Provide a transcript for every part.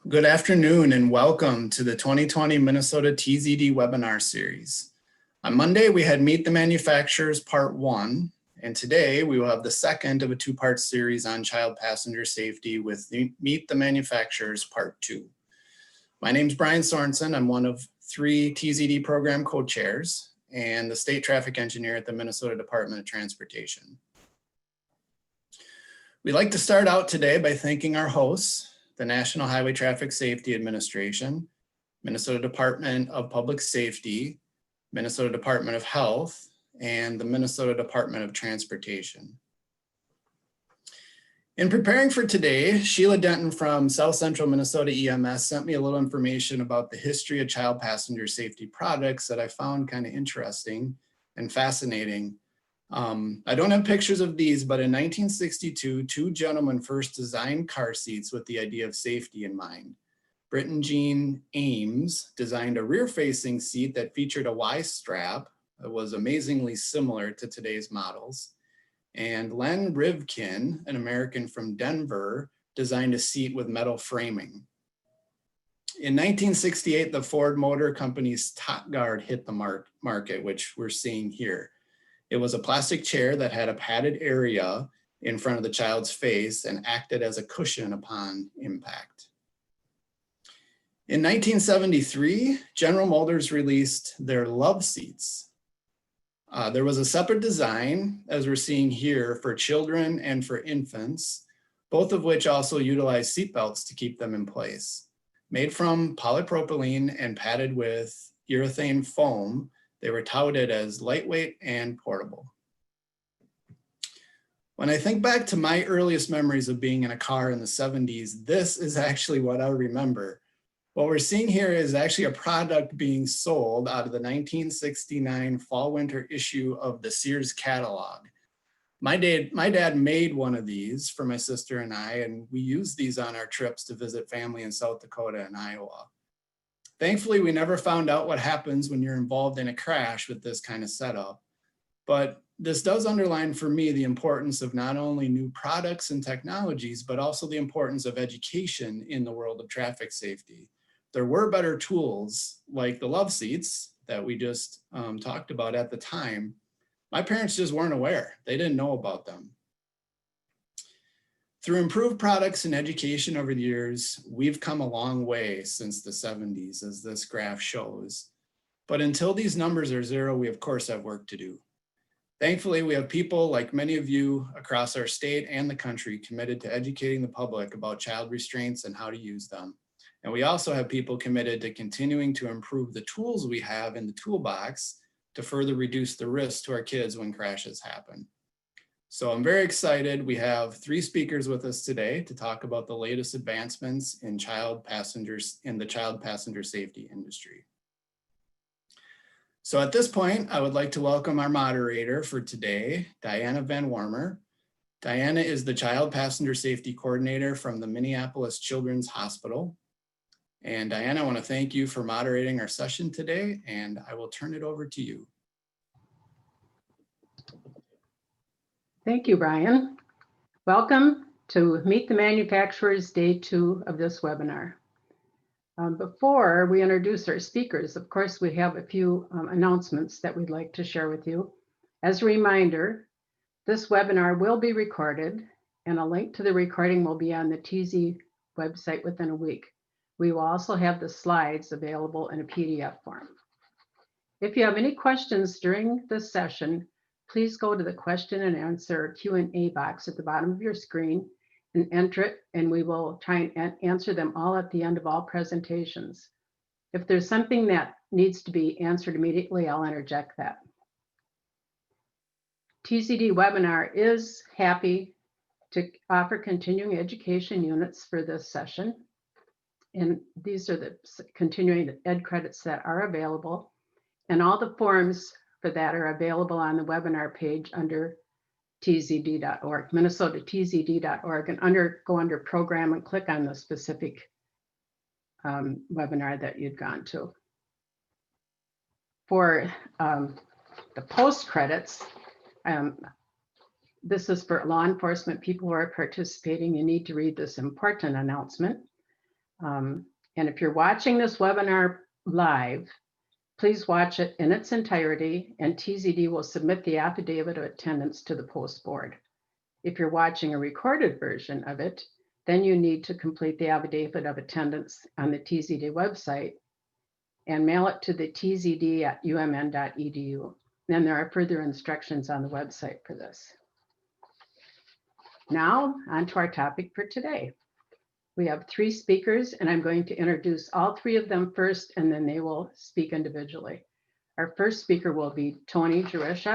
Good afternoon and welcome to the 2020 Minnesota TZD webinar series. On Monday, we had Meet the Manufacturers Part 1, and today we will have the second of a two-part series on child passenger safety with Meet the Manufacturers Part 2. My name is Brian Sorensen. I'm one of 3 TZD program co-chairs and the state traffic engineer at the Minnesota Department of Transportation. We'd like to start out today by thanking our hosts, the National Highway Traffic Safety Administration, Minnesota Department of Public Safety, Minnesota Department of Health, and the Minnesota Department of Transportation. In preparing for today, Sheila Denton from South Central Minnesota EMS sent me a little information about the history of child passenger safety products that I found kind of interesting and fascinating. I don't have pictures of these, but in 1962, 2 gentlemen first designed car seats with the idea of safety in mind. Britt and Jean Ames designed a rear-facing seat that featured a Y-strap that was amazingly similar to today's models. And Len Rivkin, an American from Denver, designed a seat with metal framing. In 1968, the Ford Motor Company's Top Guard hit the market, which we're seeing here. It was a plastic chair that had a padded area in front of the child's face and acted as a cushion upon impact. In 1973, General Motors released their Love Seats. There was a separate design, as we're seeing here, for children and for infants, both of which also utilize seatbelts to keep them in place. Made from polypropylene and padded with urethane foam, they were touted as lightweight and portable. When I think back to my earliest memories of being in a car in the 70s, this is actually what I remember. What we're seeing here is actually a product being sold out of the 1969 fall-winter issue of the Sears catalog. My dad made one of these for my sister and I, and we used these on our trips to visit family in South Dakota and Iowa. Thankfully, we never found out what happens when you're involved in a crash with this kind of setup. But this does underline for me the importance of not only new products and technologies, but also the importance of education in the world of traffic safety. There were better tools like the Love Seats that we just talked about at the time. My parents just weren't aware. They didn't know about them. Through improved products and education over the years, we've come a long way since the 70s, as this graph shows. But until these numbers are zero, we of course have work to do. Thankfully, we have people like many of you across our state and the country committed to educating the public about child restraints and how to use them. And we also have people committed to continuing to improve the tools we have in the toolbox to further reduce the risk to our kids when crashes happen. So I'm very excited. We have 3 speakers with us today to talk about the latest advancements in the child passenger safety industry. So at this point, I would like to welcome our moderator for today, Diana Van Warmer. Diana is the Child Passenger Safety Coordinator from the Minneapolis Children's Hospital. And Diana, I want to thank you for moderating our session today, and I will turn it over to you. Thank you, Brian. Welcome to Meet the Manufacturers Day 2 of this webinar. Before we introduce our speakers, of course, we have a few announcements that we'd like to share with you. As a reminder, this webinar will be recorded, and a link to the recording will be on the TZ website within a week. We will also have the slides available in a PDF form. If you have any questions during this session, please go to the question and answer Q&A box at the bottom of your screen and enter it, and we will try and answer them all at the end of all presentations. If there's something that needs to be answered immediately, I'll interject that. TZD webinar is happy to offer continuing education units for this session. And these are the continuing ed credits that are available. And all the forms for that are available on the webinar page under tzd.org, minnesotatzd.org, and go under program and click on the specific webinar that you'd gone to. For the post credits, this is for law enforcement people who are participating. You need to read this important announcement. And if you're watching this webinar live, please watch it in its entirety, and TZD will submit the affidavit of attendance to the post board. If you're watching a recorded version of it, then you need to complete the affidavit of attendance on the TZD website and mail it to the tzd@umn.edu. Then there are further instructions on the website for this. Now, on to our topic for today. We have 3 speakers, and I'm going to introduce all 3 of them first, and then they will speak individually. Our first speaker will be Tony Jorish.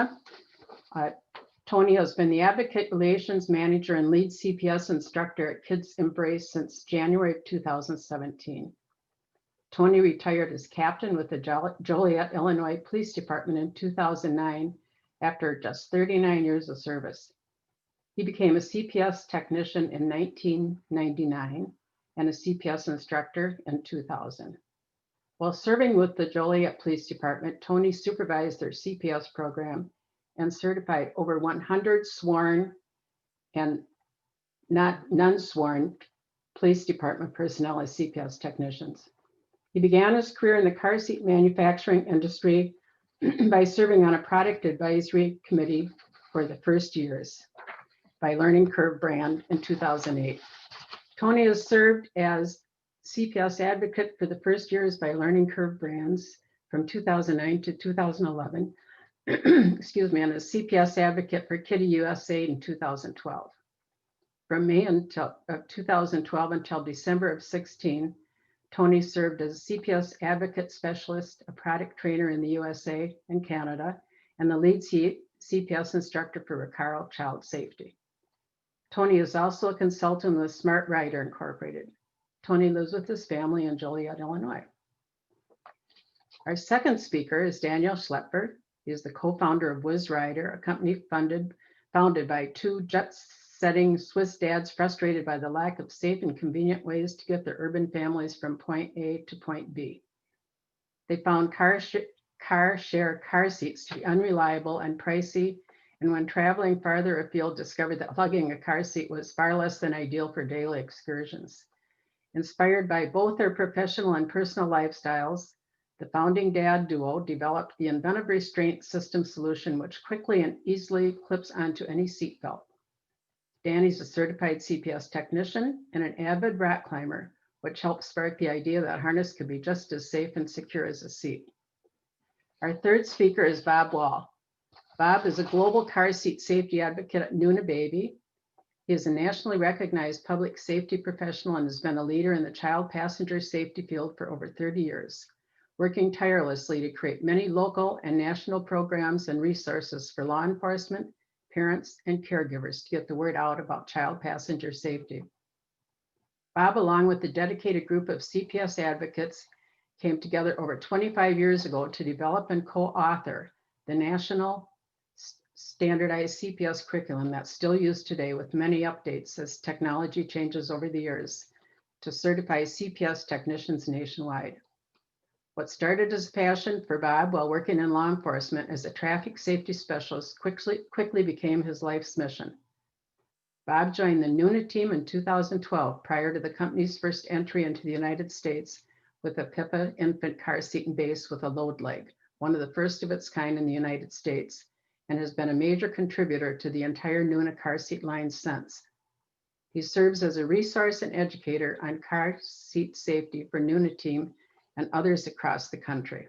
Tony has been the Advocate Relations Manager and lead CPS instructor at Kids Embrace since January of 2017. Tony retired as captain with the Joliet, Illinois Police Department in 2009 after just 39 years of service. He became a CPS technician in 1999 and a CPS instructor in 2000. While serving with the Joliet Police Department, Tony supervised their CPS program and certified over 100 sworn and non-sworn police department personnel as CPS technicians. He began his career in the car seat manufacturing industry by serving on a product advisory committee for the first years by Learning Curve brand in 2008. Tony has served as CPS advocate for the first years by Learning Curve brands from 2009 to 2011. Excuse me, and as CPS advocate for Kitty USA in 2012. From May of 2012 until December of 16, Tony served as a CPS advocate specialist, a product trainer in the USA and Canada, and the lead CPS instructor for Recaro Child Safety. Tony is also a consultant with Smart Rider Incorporated. Tony lives with his family in Joliet, Illinois. Our second speaker is Danielle Schlepford. He is the co-founder of Whiz Rider, a company founded by 2 jet-setting Swiss dads frustrated by the lack of safe and convenient ways to get their urban families from point A to point B. They found car share car seats to be unreliable and pricey, and when traveling farther afield, discovered that lugging a car seat was far less than ideal for daily excursions. Inspired by both their professional and personal lifestyles, the founding dad duo developed the inventive restraint system solution, which quickly and easily clips onto any seatbelt. Danny's a certified CPS technician and an avid rock climber, which helped spark the idea that harness could be just as safe and secure as a seat. Our third speaker is Bob Wahl. Bob is a global car seat safety advocate at Nuna Baby. He is a nationally recognized public safety professional and has been a leader in the child passenger safety field for over 30 years. Working tirelessly to create many local and national programs and resources for law enforcement, parents, and caregivers to get the word out about child passenger safety. Bob, along with a dedicated group of CPS advocates, came together over 25 years ago to develop and co-author the national standardized CPS curriculum that's still used today with many updates as technology changes over the years to certify CPS technicians nationwide. What started as a passion for Bob while working in law enforcement as a traffic safety specialist quickly became his life's mission. Bob joined the Nuna team in 2012 prior to the company's first entry into the United States with a Pipa infant car seat and base with a load leg, one of the first of its kind in the United States, and has been a major contributor to the entire Nuna car seat line since. He serves as a resource and educator on car seat safety for Nuna team and others across the country.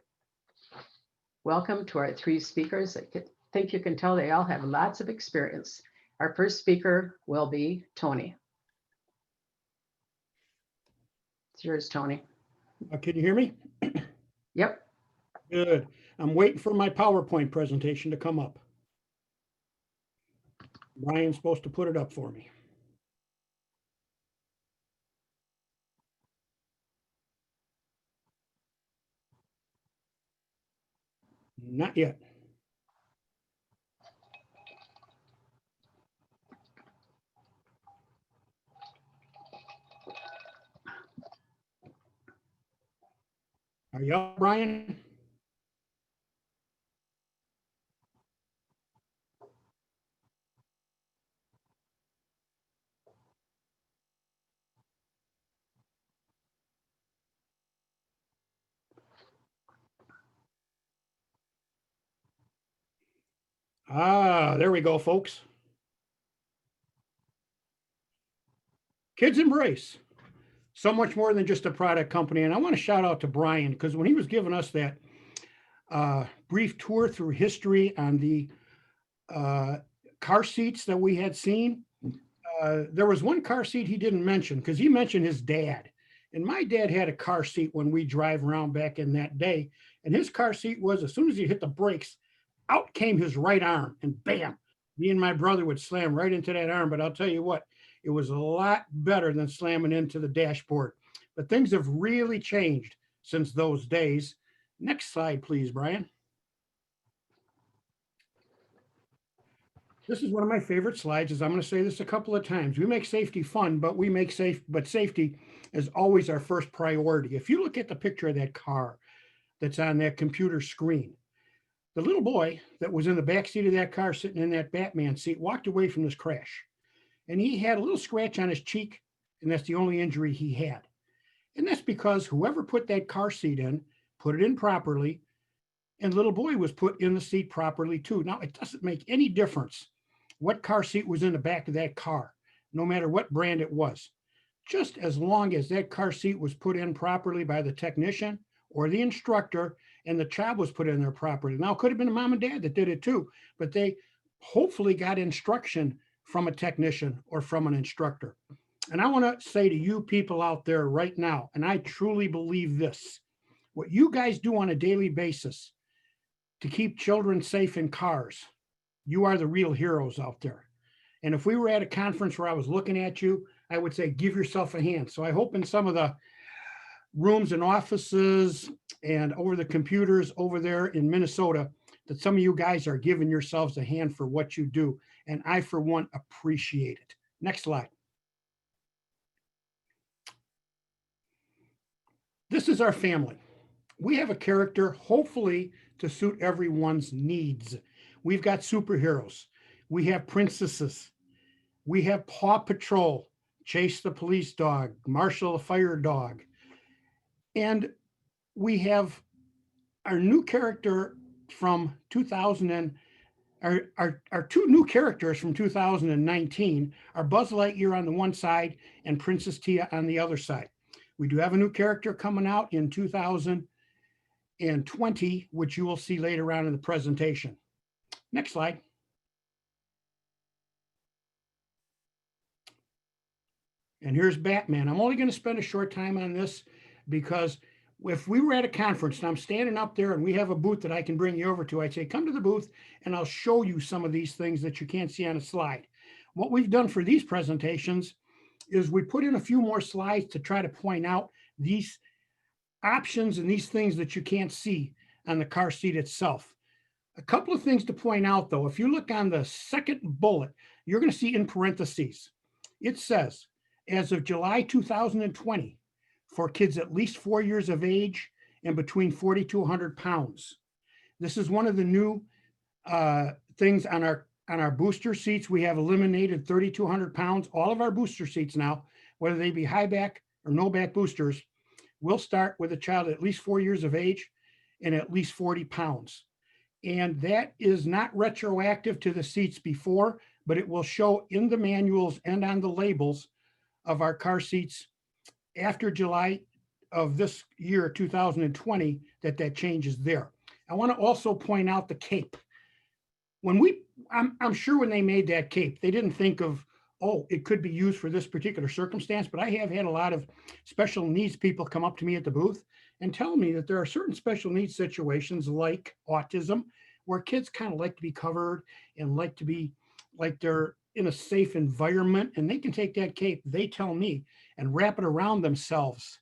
Welcome to our 3 speakers. I think you can tell they all have lots of experience. Our first speaker will be Tony. It's yours, Tony. Can you hear me? Yep. Good. I'm waiting for my PowerPoint presentation to come up. Brian's supposed to put it up for me. Not yet. Are you up, Brian? Ah, there we go, folks. Kids Embrace. So much more than just a product company. And I want to shout out to Brian, because when he was giving us that brief tour through history on the car seats that we had seen, there was one car seat he didn't mention, because he mentioned his dad. And my dad had a car seat when we drive around back in that day. And his car seat was, as soon as he hit the brakes, out came his right arm, and bam, me and my brother would slam right into that arm. But I'll tell you what, it was a lot better than slamming into the dashboard. But things have really changed since those days. Next slide, please, Brian. This is one of my favorite slides, as I'm going to say this a couple of times. We make safety fun, but safety is always our first priority. If you look at the picture of that car that's on that computer screen, the little boy that was in the back seat of that car sitting in that Batman seat walked away from this crash. And he had a little scratch on his cheek, and that's the only injury he had. And that's because whoever put that car seat in, put it in properly, and little boy was put in the seat properly too. Now, it doesn't make any difference what car seat was in the back of that car, no matter what brand it was. Just as long as that car seat was put in properly by the technician or the instructor, and the child was put in there properly. Now, it could have been a mom and dad that did it too, but they hopefully got instruction from a technician or from an instructor. And I want to say to you people out there right now, and I truly believe this, what you guys do on a daily basis to keep children safe in cars, you are the real heroes out there. And if we were at a conference where I was looking at you, I would say, give yourself a hand. So I hope in some of the rooms and offices and over the computers over there in Minnesota, that some of you guys are giving yourselves a hand for what you do. And I, for one, appreciate it. Next slide. This is our family. We have a character, hopefully, to suit everyone's needs. We've got superheroes. We have princesses. We have Paw Patrol, Chase the police dog, Marshall the fire dog. And we have our new character from 2000 and our two new characters from 2019 are Buzz Lightyear on the one side and Princess Tia on the other side. We do have a new character coming out in 2020, which you will see later on in the presentation. Next slide. And here's Batman. I'm only going to spend a short time on this because if we were at a conference and I'm standing up there and we have a booth that I can bring you over to, I'd say, come to the booth and I'll show you some of these things that you can't see on a slide. What we've done for these presentations is we put in a few more slides to try to point out these options and these things that you can't see on the car seat itself. A couple of things to point out though, if you look on the second bullet, you're going to see in parentheses, it says, as of July 2020, for kids at least 4 years of age and between 40 to 100 pounds. This is one of the new things on our booster seats. We have eliminated 30 to 100 pounds. All of our booster seats now, whether they be high back or no back boosters, will start with a child at least 4 years of age and at least 40 pounds. And that is not retroactive to the seats before, but it will show in the manuals and on the labels of our car seats after July of this year, 2020, that change is there. I want to also point out the cape. I'm sure when they made that cape, they didn't think of, oh, it could be used for this particular circumstance, but I have had a lot of special needs people come up to me at the booth and tell me that there are certain special needs situations like autism, where kids kind of like to be covered and like to be like they're in a safe environment, and they can take that cape, they tell me, and wrap it around themselves.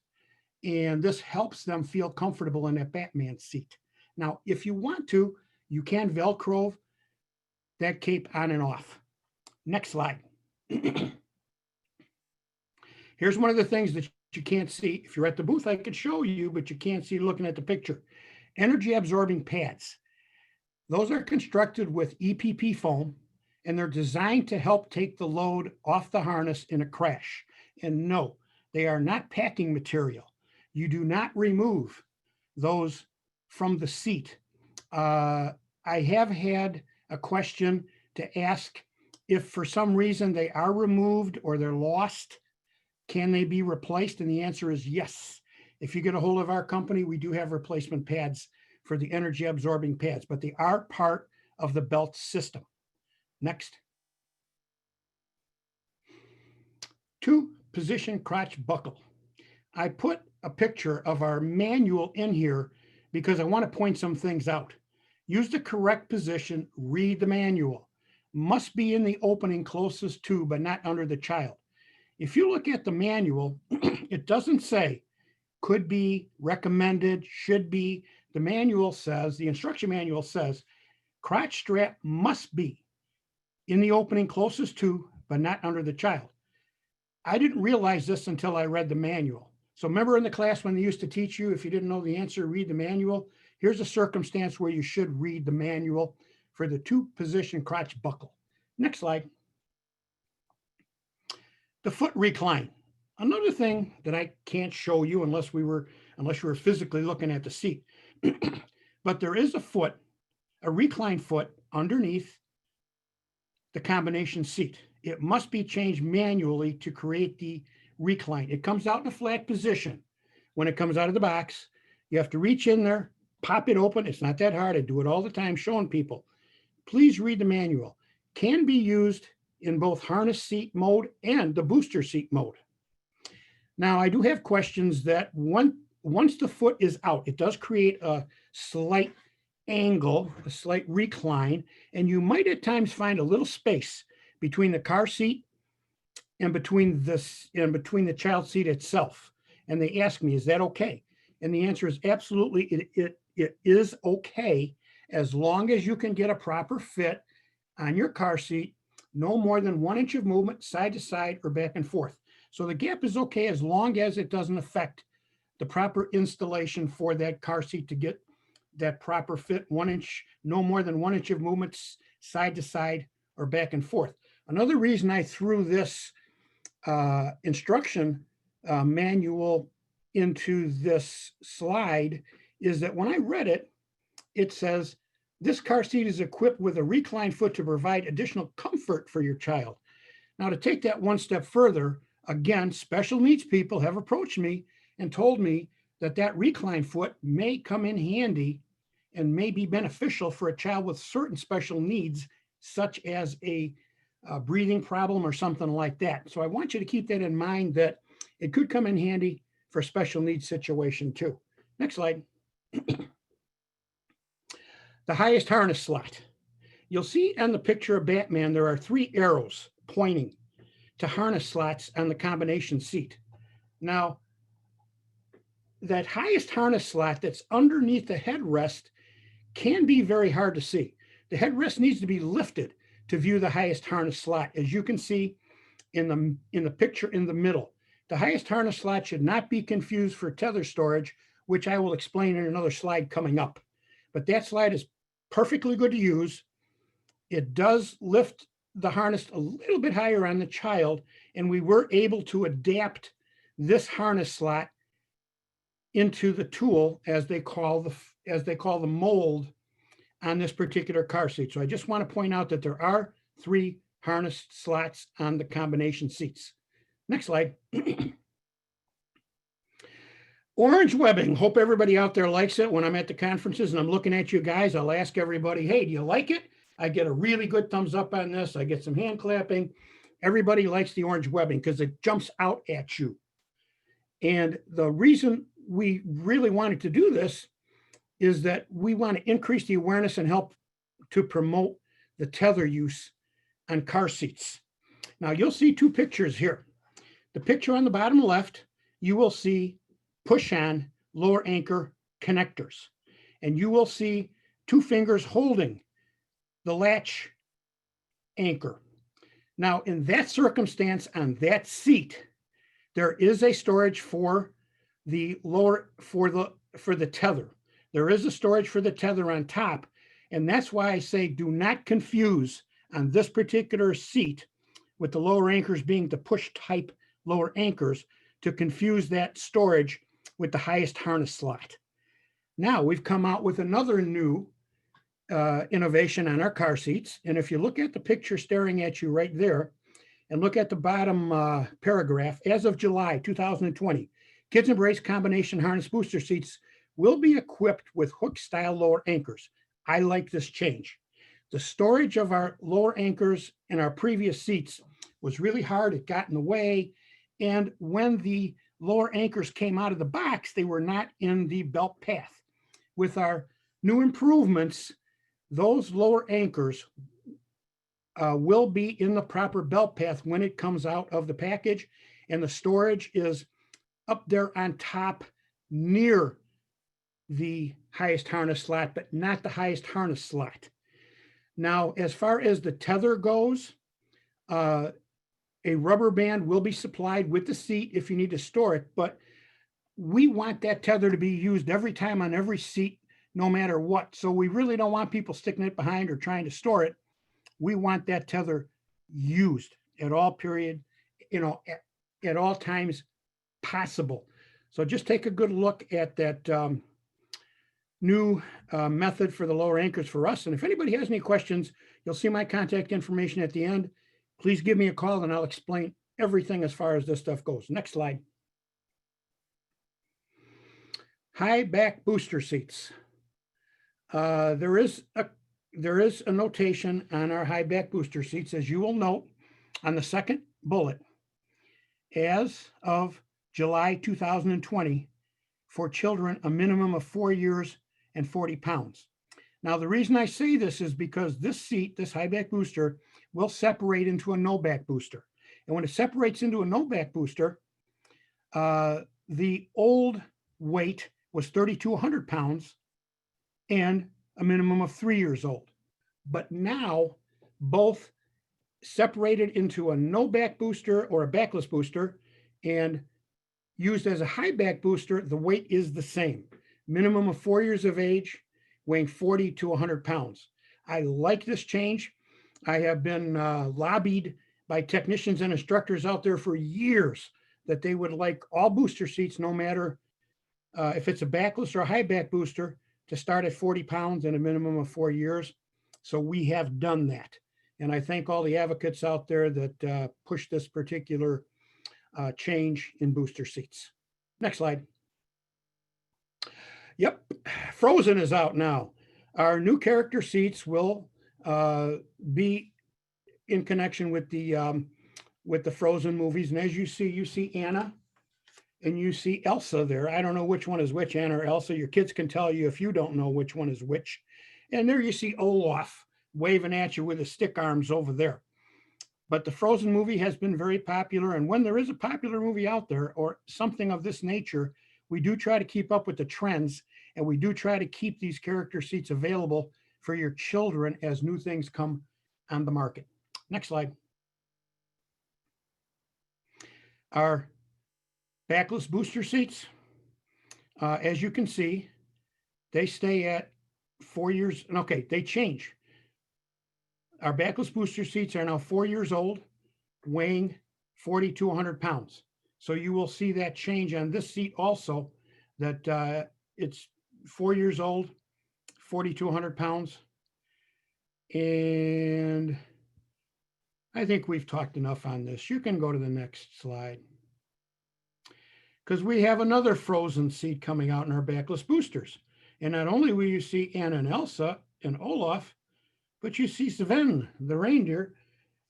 And this helps them feel comfortable in that Batman seat. Now, if you want to, you can Velcro that cape on and off. Next slide. Here's one of the things that you can't see. If you're at the booth, I could show you, but you can't see looking at the picture. Energy absorbing pads. Those are constructed with EPP foam, and they're designed to help take the load off the harness in a crash. And no, they are not packing material. You do not remove those from the seat. I have had a question to ask if for some reason they are removed or they're lost, can they be replaced? And the answer is yes. If you get a hold of our company, we do have replacement pads for the energy absorbing pads, but they are part of the belt system. Next. 2 position crotch buckle. I put a picture of our manual in here because I want to point some things out. Use the correct position, read the manual. Must be in the opening closest to, but not under the child. If you look at the manual, it doesn't say could be, recommended, should be. The manual says, the instruction manual says, crotch strap must be in the opening closest to, but not under the child. I didn't realize this until I read the manual. So remember in the class when they used to teach you, if you didn't know the answer, read the manual. Here's a circumstance where you should read the manual for the 2 position crotch buckle. Next slide. The foot recline. Another thing that I can't show you unless you were physically looking at the seat, but there is a recline foot underneath the combination seat. It must be changed manually to create the recline. It comes out in a flat position. When it comes out of the box, you have to reach in there, pop it open. It's not that hard. I do it all the time showing people. Please read the manual. Can be used in both harness seat mode and the booster seat mode. Now, I do have questions that once the foot is out, it does create a slight angle, a slight recline, and you might at times find a little space between the car seat and between the child seat itself. And they ask me, is that okay? And the answer is absolutely, it is okay as long as you can get a proper fit on your car seat, no more than 1 inch of movement side to side or back and forth. So the gap is okay as long as it doesn't affect the proper installation for that car seat to get that proper fit, 1 inch, no more than 1 inch of movements side to side or back and forth. Another reason I threw this instruction manual into this slide is that when I read it, it says, this car seat is equipped with a recline foot to provide additional comfort for your child. Now, to take that one step further, again, special needs people have approached me and told me that that recline foot may come in handy and may be beneficial for a child with certain special needs, such as a breathing problem or something like that. So I want you to keep that in mind, that it could come in handy for a special needs situation too. Next slide. The highest harness slot. You'll see on the picture of Batman, there are 3 arrows pointing to harness slots on the combination seat. Now, that highest harness slot that's underneath the headrest can be very hard to see. The headrest needs to be lifted to view the highest harness slot. As you can see in the picture in the middle, the highest harness slot should not be confused for tether storage, which I will explain in another slide coming up. But that slide is perfectly good to use. It does lift the harness a little bit higher on the child, and we were able to adapt this harness slot into the tool, as they call the mold on this particular car seat. So I just want to point out that there are 3 harness slots on the combination seats. Next slide. Orange webbing. Hope everybody out there likes it. When I'm at the conferences and I'm looking at you guys, I'll ask everybody, hey, do you like it? I get a really good thumbs up on this. I get some hand clapping. Everybody likes the orange webbing because it jumps out at you. And the reason we really wanted to do this is that we want to increase the awareness and help to promote the tether use on car seats. Now you'll see 2 pictures here. The picture on the bottom left, you will see push-on lower anchor connectors, and you will see 2 fingers holding the latch anchor. Now, in that circumstance on that seat, there is a storage for the tether. There is a storage for the tether on top, and that's why I say do not confuse on this particular seat with the lower anchors being the push type lower anchors, to confuse that storage with the highest harness slot. Now we've come out with another new innovation on our car seats. And if you look at the picture staring at you right there, and look at the bottom paragraph, as of July 2020, Kids Embrace combination harness booster seats will be equipped with hook-style lower anchors. I like this change. The storage of our lower anchors in our previous seats was really hard. It got in the way. And when the lower anchors came out of the box, they were not in the belt path. With our new improvements, those lower anchors will be in the proper belt path when it comes out of the package, and the storage is up there on top near the highest harness slot, but not the highest harness slot. Now, as far as the tether goes, a rubber band will be supplied with the seat if you need to store it, but we want that tether to be used every time on every seat, no matter what. So we really don't want people sticking it behind or trying to store it. We want that tether used at all period, at all times possible. So just take a good look at that new method for the lower anchors for us. And if anybody has any questions, you'll see my contact information at the end. Please give me a call and I'll explain everything as far as this stuff goes. Next slide. High back booster seats. There is a notation on our high back booster seats, as you will note on the second bullet, as of July 2020, for children a minimum of 4 years and 40 pounds. Now, the reason I say this is because this seat, this high back booster, will separate into a no back booster. And when it separates into a no back booster, the old weight was 3,200 pounds and a minimum of 3 years old. But now both separated into a no back booster or a backless booster and used as a high back booster, the weight is the same. Minimum of 4 years of age, weighing 40 to 100 pounds. I like this change. I have been lobbied by technicians and instructors out there for years that they would like all booster seats, no matter if it's a backless or a high back booster, to start at 40 pounds and a minimum of 4 years. So we have done that. And I thank all the advocates out there that push this particular change in booster seats. Next slide. Yep, Frozen is out now. Our new character seats will be in connection with the Frozen movies. And as you see Anna and you see Elsa there. I don't know which one is which, Anna or Elsa. Your kids can tell you if you don't know which one is which. And there you see Olaf waving at you with his stick arms over there. But the Frozen movie has been very popular. And when there is a popular movie out there or something of this nature, we do try to keep up with the trends, and we do try to keep these character seats available for your children as new things come on the market. Next slide. Our backless booster seats, as you can see, they stay at 4 years. Okay, they change. Our backless booster seats are now 4 years old, weighing 40 to 100 pounds. So you will see that change on this seat also, that it's 4 years old, 40 to 100 pounds. And I think we've talked enough on this. You can go to the next slide. Because we have another Frozen seat coming out in our backless boosters. And not only will you see Anna and Elsa and Olaf, but you see Sven, the reindeer,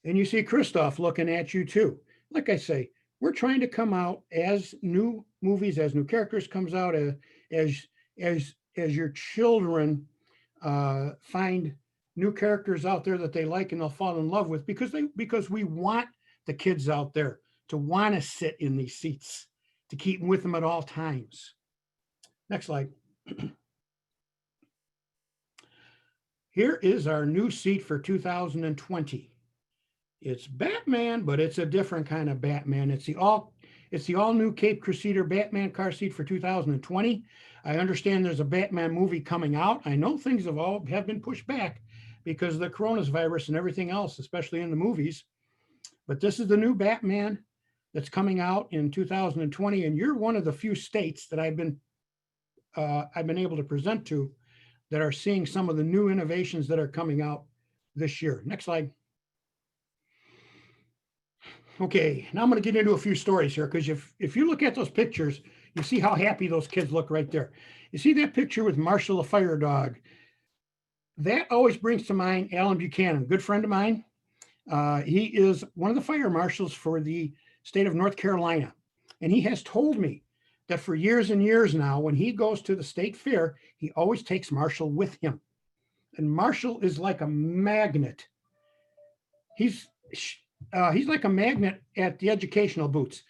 and you see Kristoff looking at you too. Like I say, we're trying to come out as new movies, as new characters comes out, as your children find new characters out there that they like and they'll fall in love with, because we want the kids out there to want to sit in these seats, to keep them with them at all times. Next slide. Here is our new seat for 2020. It's Batman, but it's a different kind of Batman. It's the all new Cape Crusader Batman car seat for 2020. I understand there's a Batman movie coming out. I know things have been pushed back because of the coronavirus and everything else, especially in the movies. But this is the new Batman that's coming out in 2020, and you're one of the few states that I've been able to present to that are seeing some of the new innovations that are coming out this year. Next slide. Okay, now I'm going to get into a few stories here, because if you look at those pictures, you see how happy those kids look right there. You see that picture with Marshall the fire dog? That always brings to mind Alan Buchanan, a good friend of mine. He is one of the fire marshals for the state of North Carolina. And he has told me that for years and years now, when he goes to the state fair, he always takes Marshall with him. And Marshall is like a magnet. He's like a magnet at the educational booths.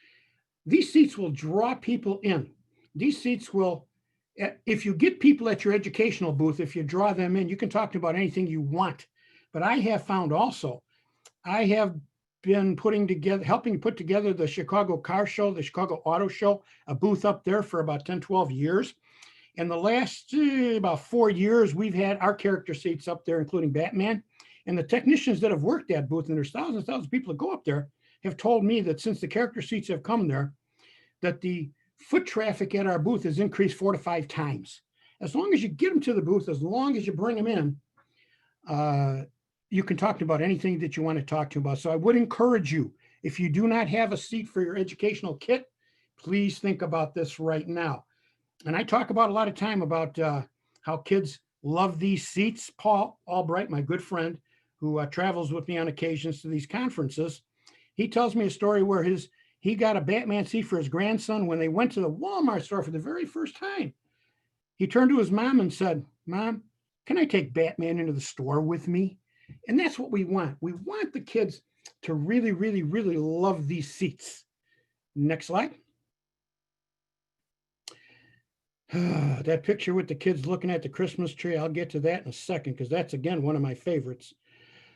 These seats will draw people in. These seats will, if you get people at your educational booth, if you draw them in, you can talk about anything you want. But I have found also, I have been helping put together the Chicago Car Show, the Chicago Auto Show, a booth up there for about 10, 12 years. In the last about 4 years, we've had our character seats up there, including Batman. And the technicians that have worked that booth, and there's thousands and thousands of people that go up there, have told me that since the character seats have come there, that the foot traffic at our booth has increased 4 to 5 times. As long as you get them to the booth, as long as you bring them in, you can talk about anything that you want to talk to about. So I would encourage you, if you do not have a seat for your educational kit, please think about this right now. And I talk about a lot of time about how kids love these seats. Paul Albright, my good friend, who travels with me on occasions to these conferences, he tells me a story where he got a Batman seat for his grandson when they went to the Walmart store for the very first time. He turned to his mom and said, "Mom, can I take Batman into the store with me?" And that's what we want. We want the kids to really, really, really love these seats. Next slide. That picture with the kids looking at the Christmas tree, I'll get to that in a second, because that's, again, one of my favorites.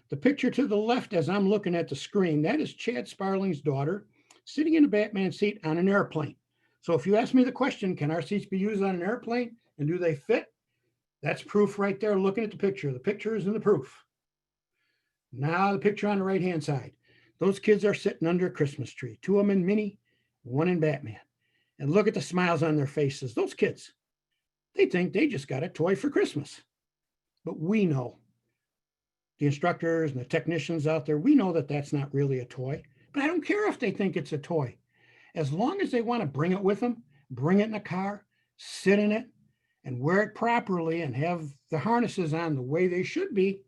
The picture to the left, as I'm looking at the screen, that is Chad Sparling's daughter sitting in a Batman seat on an airplane. So if you ask me the question, can our seats be used on an airplane and do they fit? That's proof right there looking at the picture. The picture is in the proof. Now the picture on the right-hand side. Those kids are sitting under a Christmas tree. 2 of them in Minnie, 1 in Batman. And look at the smiles on their faces. Those kids, they think they just got a toy for Christmas. But we know, the instructors and the technicians out there, we know that that's not really a toy. But I don't care if they think it's a toy. As long as they want to bring it with them, bring it in the car, sit in it, and wear it properly and have the harnesses on the way they should be,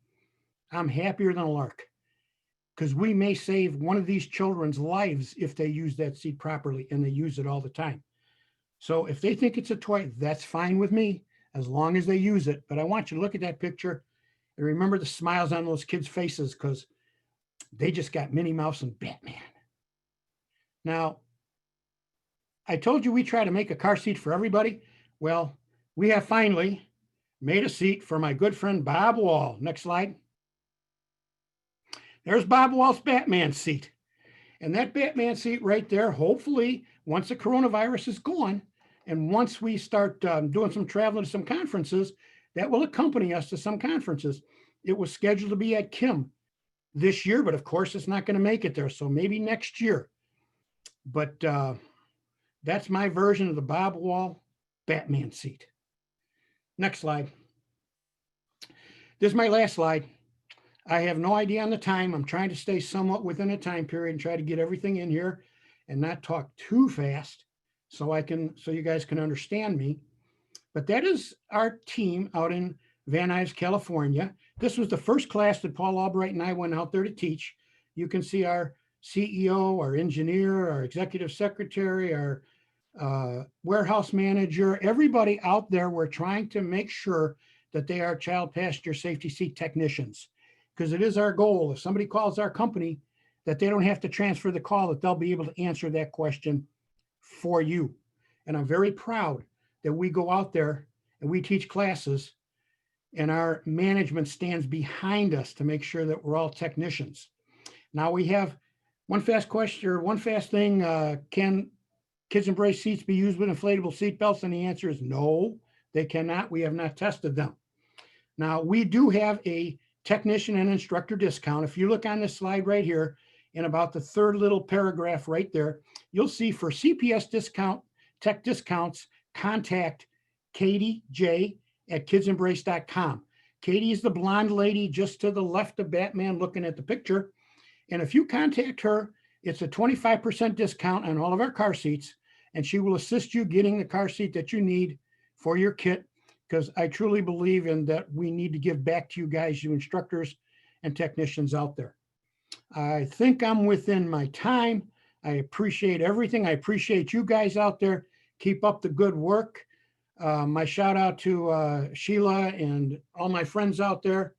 I'm happier than a lark. Because we may save one of these children's lives if they use that seat properly, and they use it all the time. So if they think it's a toy, that's fine with me, as long as they use it. But I want you to look at that picture and remember the smiles on those kids' faces, because they just got Minnie Mouse and Batman. Now, I told you we try to make a car seat for everybody. Well, we have finally made a seat for my good friend Bob Wahl. Next slide. There's Bob Wahl's Batman seat. And that Batman seat right there, hopefully, once the coronavirus is gone, and once we start doing some traveling to some conferences, that will accompany us to some conferences. It was scheduled to be at Kim this year, but of course it's not going to make it there. So maybe next year. But that's my version of the Bob Wahl Batman seat. Next slide. This is my last slide. I have no idea on the time. I'm trying to stay somewhat within a time period and try to get everything in here and not talk too fast so you guys can understand me. But that is our team out in Van Nuys, California. This was the first class that Paul Albright and I went out there to teach. You can see our CEO, our engineer, our executive secretary, our warehouse manager, everybody out there. We're trying to make sure that they are child passenger safety seat technicians, because it is our goal, if somebody calls our company, that they don't have to transfer the call, that they'll be able to answer that question for you. And I'm very proud that we go out there and we teach classes, and our management stands behind us to make sure that we're all technicians. Now we have one fast question, or one fast thing. Can kids embrace seats be used with inflatable seat belts? And the answer is no, they cannot. We have not tested them. Now we do have a technician and instructor discount. If you look on this slide right here, in about the third little paragraph right there, you'll see for CPS discount, tech discounts, contact Katie J at kidsembrace.com. Katie is the blonde lady just to the left of Batman looking at the picture. And if you contact her, it's a 25% discount on all of our car seats, and she will assist you getting the car seat that you need for your kit, because I truly believe in that we need to give back to you guys, you instructors and technicians out there. I think I'm within my time. I appreciate everything. I appreciate you guys out there. Keep up the good work. My shout out to Sheila and all my friends out there.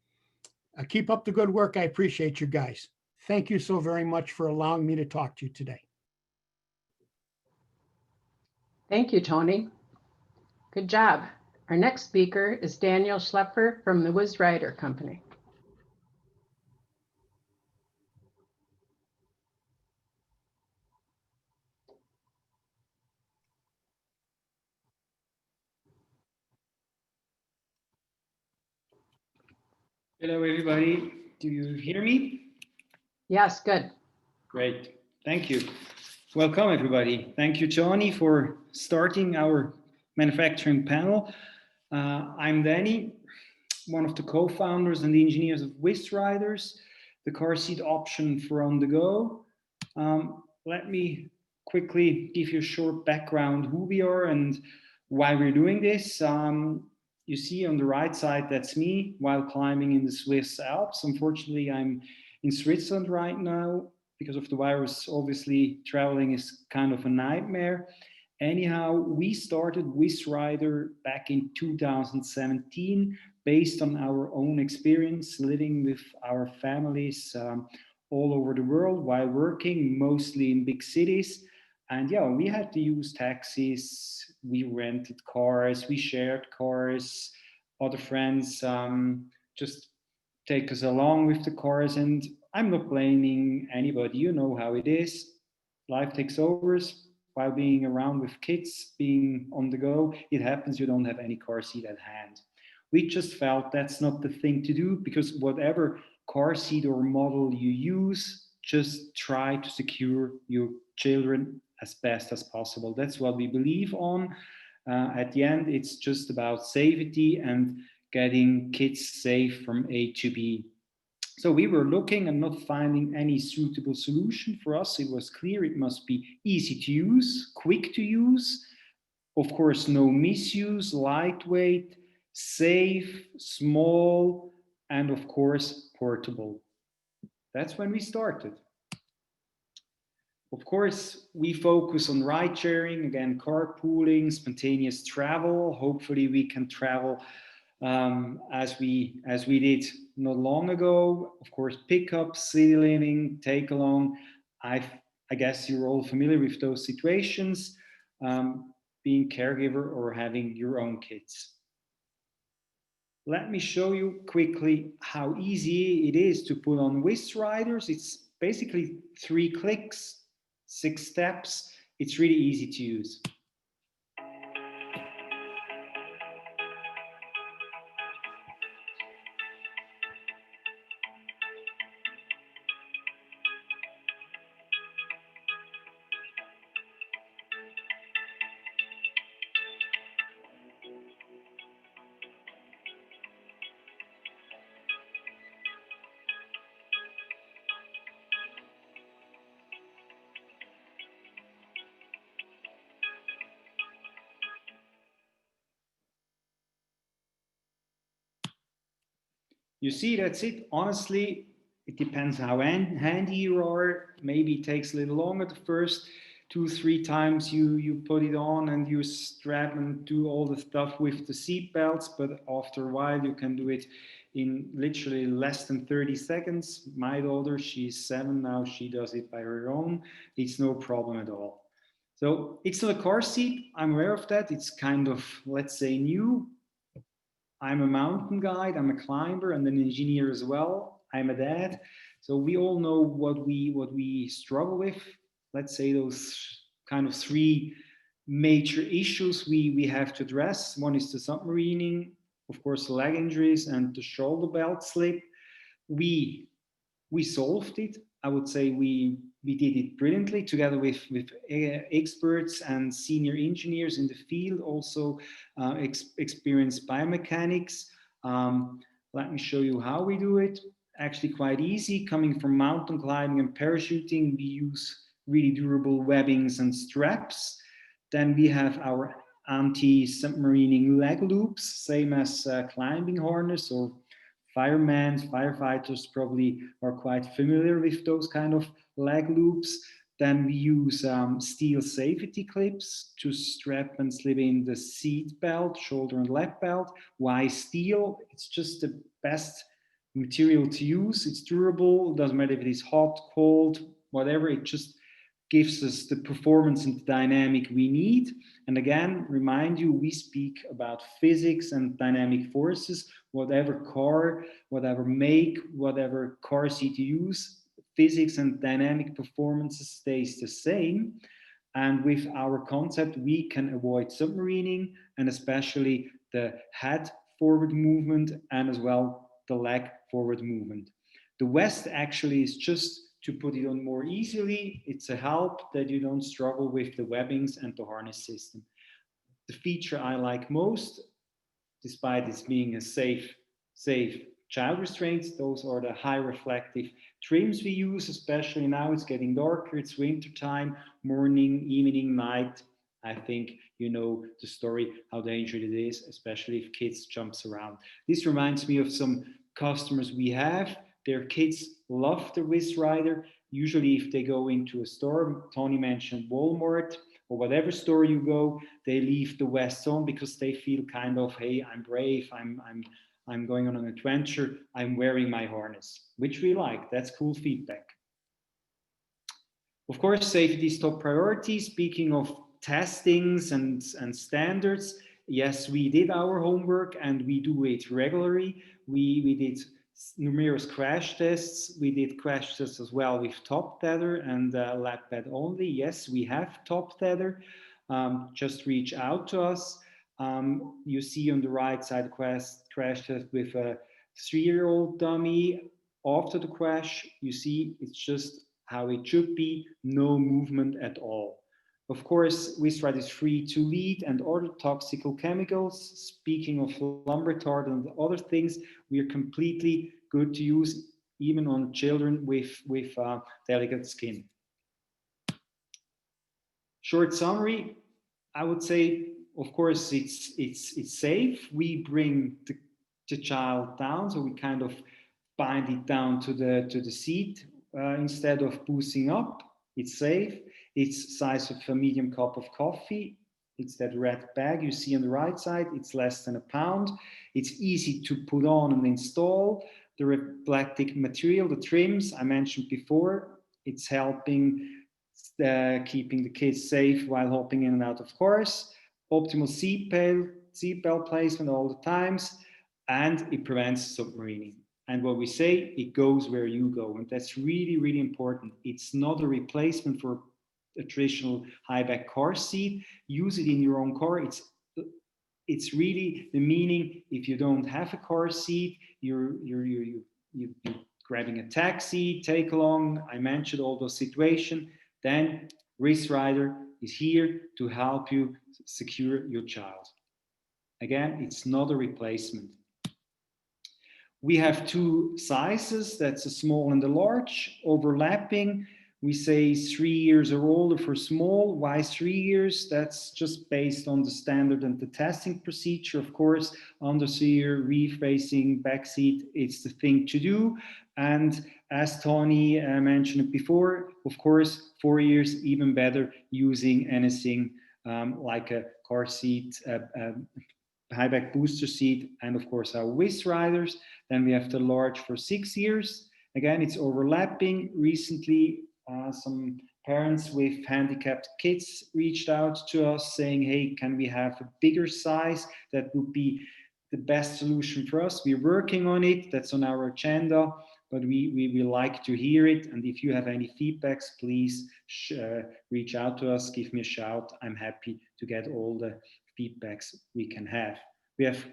Keep up the good work. I appreciate you guys. Thank you so very much for allowing me to talk to you today. Thank you, Tony. Good job. Our next speaker is Danielle Schlepford from the Whiz Rider Company. Hello, everybody. Do you hear me? Yes, good. Great. Thank you. Welcome, everybody. Thank you, Johnny, for starting our manufacturing panel. I'm Danny, one of the co-founders and the engineers of Whiz Riders, the car seat option for on the go. Let me quickly give you a short background who we are and why we're doing this. You see on the right side, that's me while climbing in the Swiss Alps. Unfortunately, I'm in Switzerland right now. Because of the virus, obviously, traveling is kind of a nightmare. Anyhow, we started Whiz Rider back in 2017, based on our own experience living with our families all over the world while working, mostly in big cities. And yeah, we had to use taxis, we rented cars, we shared cars, other friends just take us along with the cars. And I'm not blaming anybody, you know how it is. Life takes over while being around with kids, being on the go. It happens you don't have any car seat at hand. We just felt that's not the thing to do, because whatever car seat or model you use, just try to secure your children as best as possible. That's what we believe on. At the end, it's just about safety and getting kids safe from A to B. So we were looking and not finding any suitable solution for us. It was clear it must be easy to use, quick to use, of course, no misuse, lightweight, safe, small, and of course, portable. That's when we started. Of course, we focus on ride sharing, again, carpooling, spontaneous travel. Hopefully we can travel as we did not long ago. Of course, pickups, city living, take along. I guess you're all familiar with those situations, being caregiver or having your own kids. Let me show you quickly how easy it is to put on Whiz Riders. It's basically 3 clicks, 6 steps. It's really easy to use. You see, that's it. Honestly, it depends how handy you are. Maybe it takes a little longer the first 2-3 times you put it on and you strap and do all the stuff with the seat belts, but after a while you can do it in literally less than 30 seconds. My daughter, she's 7 now, she does it by her own. It's no problem at all. So it's not a car seat, I'm aware of that. It's kind of, let's say, new. I'm a mountain guide, I'm a climber and an engineer as well. I'm a dad. So we all know what we struggle with. Let's say those kind of 3 major issues we have to address. One is the submarining, of course, the leg injuries and the shoulder belt slip. We solved it. I would say we we did it brilliantly together with experts and senior engineers in the field, also experienced biomechanics. Let me show you how we do it. Actually quite easy. Coming from mountain climbing and parachuting, we use really durable webbings and straps. Then we have our anti-submarining leg loops, same as climbing harness, or firemen, firefighters probably are quite familiar with those kind of leg loops. Then we use steel safety clips to strap and slip in the seat belt, shoulder and lap belt. Why steel? It's just the best material to use. It's durable, doesn't matter if it is hot, cold, whatever, it just gives us the performance and the dynamic we need. And again, remind you, we speak about physics and dynamic forces. Whatever car, whatever make, whatever car seat you use, physics and dynamic performance stays the same. And with our concept, we can avoid submarining, and especially the head forward movement and as well the leg forward movement. The vest actually is just to put it on more easily. It's a help that you don't struggle with the webbings and the harness system. The feature I like most, despite this being a safe child restraints, those are the high reflective trims we use, especially now it's getting darker, it's winter time, morning, evening, night. I think you know the story, how dangerous it is, especially if kids jumps around. This reminds me of some customers we have. Their kids love the Wiz Rider. Usually if they go into a store, Tony mentioned Walmart or whatever store you go, they leave the vest on because they feel kind of, hey, I'm brave, I'm going on an adventure, I'm wearing my harness, which we like. That's cool feedback. Of course, safety is top priority. Speaking of testings and standards, yes, we did our homework and we do it regularly. We did numerous crash tests. We did crash tests as well with top tether and lap pad only. Yes, we have top tether. Just reach out to us. You see on the right side crash test with a 3-year-old dummy. After the crash, you see it's just how it should be, no movement at all. Of course, Wistride is free to lead and other toxic chemicals. Speaking of flame retardant and other things, we are completely good to use even on children with delicate skin. Short summary, I would say, of course, it's safe. We bring the child down, so we kind of bind it down to the seat instead of boosting up. It's safe. It's size of a medium cup of coffee. It's that red bag you see on the right side. It's less than a pound. It's easy to put on and install. The reflective material, the trims I mentioned before, it's helping keeping the kids safe while hopping in and out of course. Optimal seatbelt placement all the times, and it prevents submarining. And what we say, it goes where you go. And that's really, really important. It's not a replacement for a traditional high-back car seat. Use it in your own car. It's really the meaning, if you don't have a car seat, you're grabbing a taxi, take along, I mentioned all those situations, then Wrist Rider is here to help you secure your child. Again, it's not a replacement. We have two sizes, that's a small and a large, overlapping. We say 3 years or older for small. Why 3 years? That's just based on the standard and the testing procedure. Of course, underseer, reef racing, back seat, it's the thing to do. And as Tony mentioned it before, of course, 4 years, even better, using anything like a car seat, high back booster seat, and of course our Wiz Riders. Then we have the large for 6 years. Again, it's overlapping. Recently, some parents with handicapped kids reached out to us saying, hey, can we have a bigger size? That would be the best solution for us. We're working on it. That's on our agenda, but we like to hear it. And if you have any feedbacks, please reach out to us, give me a shout. I'm happy to get all the feedbacks we can have. We have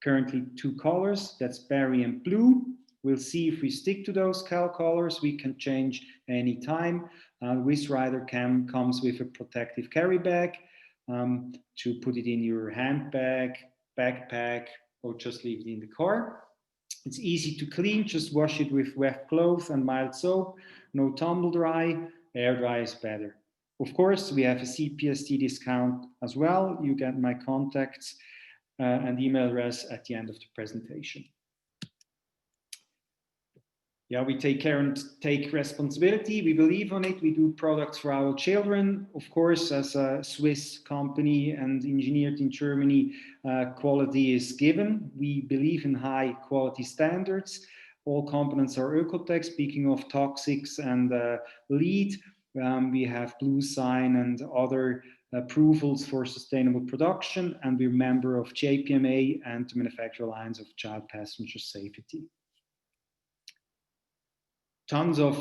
currently 2 colors, that's berry and blue, We'll see if we stick to those colors. We can change anytime. Wiz Rider comes with a protective carry bag to put it in your handbag, backpack, or just leave it in the car. It's easy to clean, just wash it with wet cloth and mild soap. No tumble dry, air dry is better. Of course, we have a CPST discount as well. You get my contacts and email address at the end of the presentation. Yeah, we take care and take responsibility. We believe on it. We do products for our children. Of course, as a Swiss company and engineered in Germany, quality is given. We believe in high quality standards. All components are Ökotech. Speaking of toxics and lead, we have Blue Sign and other approvals for sustainable production. And we're a member of JPMA and the Manufacturer Alliance of Child Passenger Safety. Tons of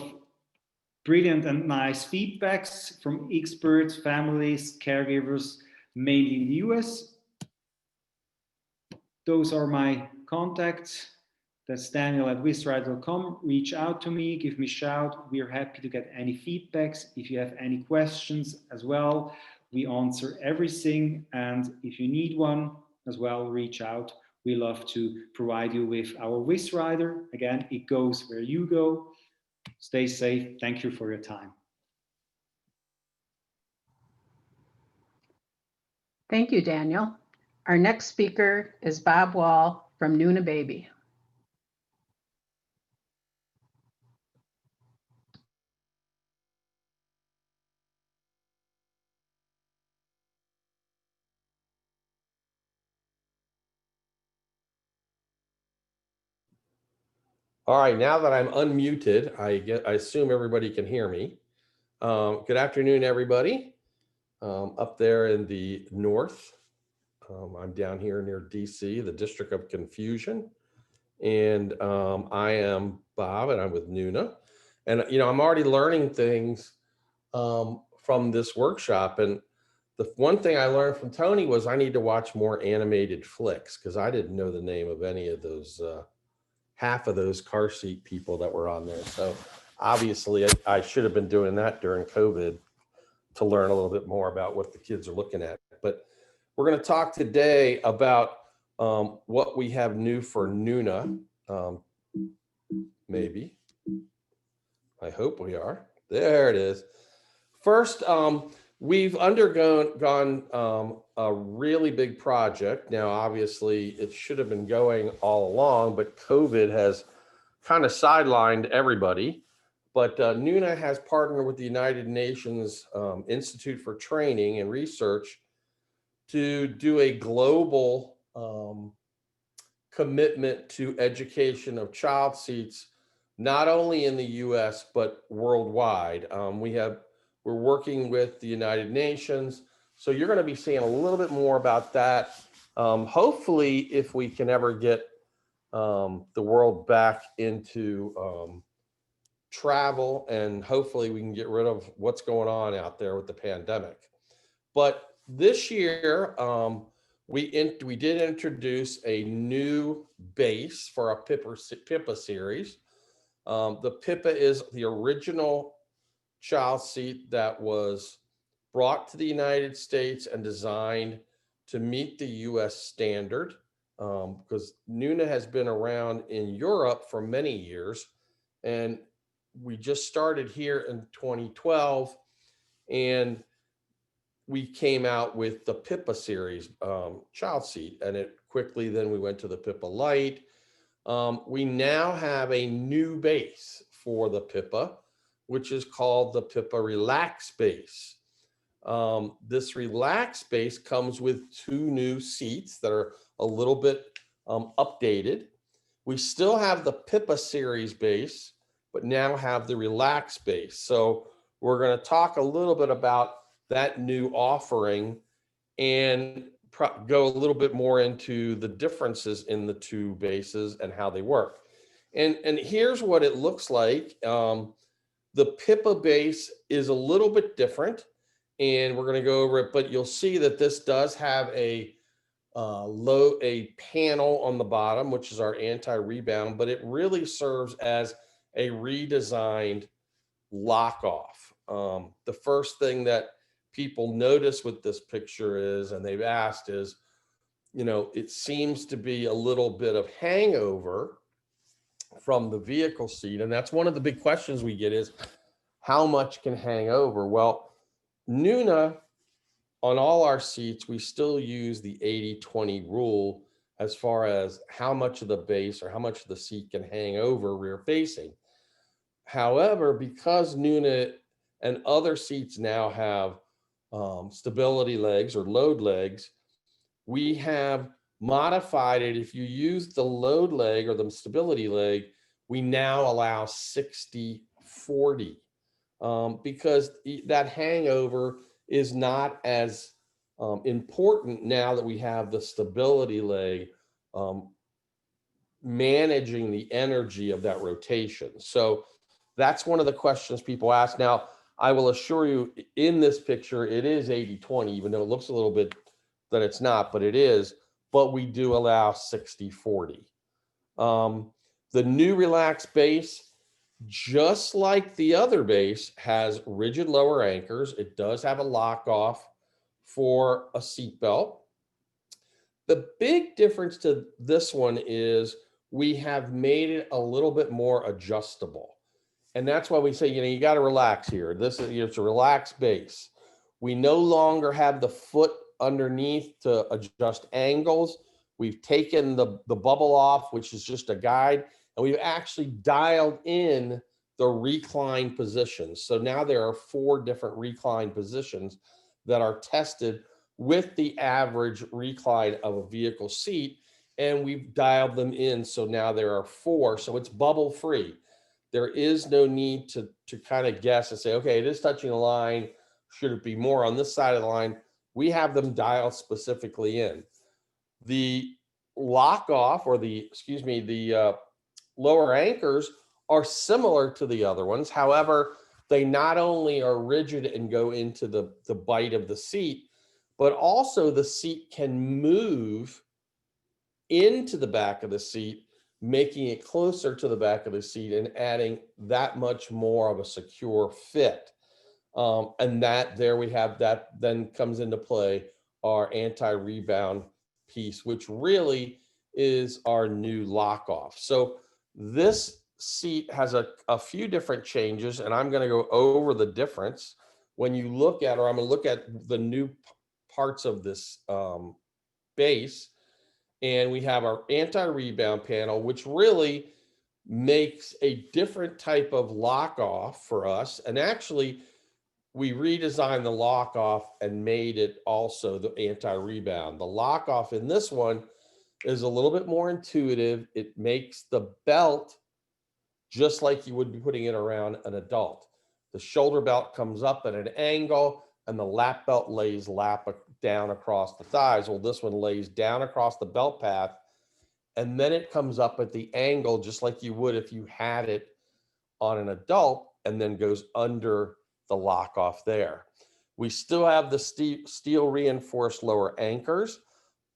brilliant and nice feedbacks from experts, families, caregivers, mainly in the US. Those are my contacts. That's Daniel@wizrider.com. Reach out to me, give me a shout. We're happy to get any feedbacks. If you have any questions as well, we answer everything. And if you need one as well, reach out. We love to provide you with our Wiz Rider. Again, it goes where you go. Stay safe. Thank you for your time. Thank you, Daniel. Our next speaker is Bob Wahl from Nuna Baby. All right, now that I'm unmuted, I assume everybody can hear me. Good afternoon, everybody. Up there in the north, I'm down here near DC, the District of Confusion. And I am Bob, and I'm with Nuna. And I'm already learning things from this workshop. And the one thing I learned from Tony was I need to watch more animated flicks, because I didn't know the name of any of those half of those car seat people that were on there. So obviously I should have been doing that during COVID to learn a little bit more about what the kids are looking at. But we're going to talk today about what we have new for Nuna. Maybe. I hope we are. There it is. First, we've undergone a really big project. Now, obviously, it should have been going all along, but COVID has kind of sidelined everybody. But Nuna has partnered with the United Nations Institute for Training and Research to do a global commitment to education of child seats, not only in the US, but worldwide. We're working with the United Nations. So you're going to be seeing a little bit more about that. Hopefully, if we can ever get the world back into travel, and hopefully we can get rid of what's going on out there with the pandemic. But this year, we did introduce a new base for our Pipa series. The Pipa is the original child seat that was brought to the United States and designed to meet the US standard, because Nuna has been around in Europe for many years, and we just started here in 2012, and we came out with the Pipa series child seat, and it quickly then we went to the Pipa Lite. We now have a new base for the Pipa, which is called the Pipa Relax base. This Relax base comes with 2 new seats that are a little bit updated. We still have the Pipa series base, but now have the Relax base. So we're going to talk a little bit about that new offering and go a little bit more into the differences in the 2 bases and how they work. And here's what it looks like. The Pipa base is a little bit different, and we're going to go over it, but you'll see that this does have a a panel on the bottom, which is our anti-rebound, but it really serves as a redesigned lock off. The first thing that people notice with this picture is, and they've asked is, it seems to be a little bit of hangover from the vehicle seat. And that's one of the big questions we get is how much can hang over? Well, Nuna, on all our seats, we still use the 80-20 rule as far as how much of the base or how much of the seat can hang over rear facing. However, because Nuna and other seats now have stability legs or load legs, we have modified it. If you use the load leg or the stability leg, we now allow 60-40 because that hangover is not as important now that we have the stability leg managing the energy of that rotation. So that's one of the questions people ask. Now, I will assure you in this picture, it is 80-20, even though it looks a little bit that it's not, but it is, but we do allow 60-40. The new relaxed base, just like the other base, has rigid lower anchors. It does have a lock off for a seat belt. The big difference to this one is we have made it a little bit more adjustable. And that's why we say, you got to relax here. This is, it's a relaxed base. We no longer have the foot underneath to adjust angles. We've taken the bubble off, which is just a guide, and we've actually dialed in the recline positions. So now there are 4 different recline positions that are tested with the average recline of a vehicle seat, and we've dialed them in. So now there are 4, so it's bubble free. There is no need to kind of guess and say, okay, it is touching the line. Should it be more on this side of the line? We have them dialed specifically in. The lock off or the lower anchors are similar to the other ones. However, they not only are rigid and go into the bite of the seat, but also the seat can move into the back of the seat, making it closer to the back of the seat and adding that much more of a secure fit. And that there we have that then comes into play our anti-rebound piece, which really is our new lock off. So this seat has a few different changes, and I'm going to go over the difference when you look at, or I'm going to look at the new parts of this base. And we have our anti-rebound panel, which really makes a different type of lock off for us. And actually, we redesigned the lock off and made it also the anti-rebound. The lock off in this one is a little bit more intuitive. It makes the belt just like you would be putting it around an adult. The shoulder belt comes up at an angle and the lap belt lays down across the thighs. Well, this one lays down across the belt path and then it comes up at the angle just like you would if you had it on an adult, and then goes under the lock off there. We still have the steel reinforced lower anchors,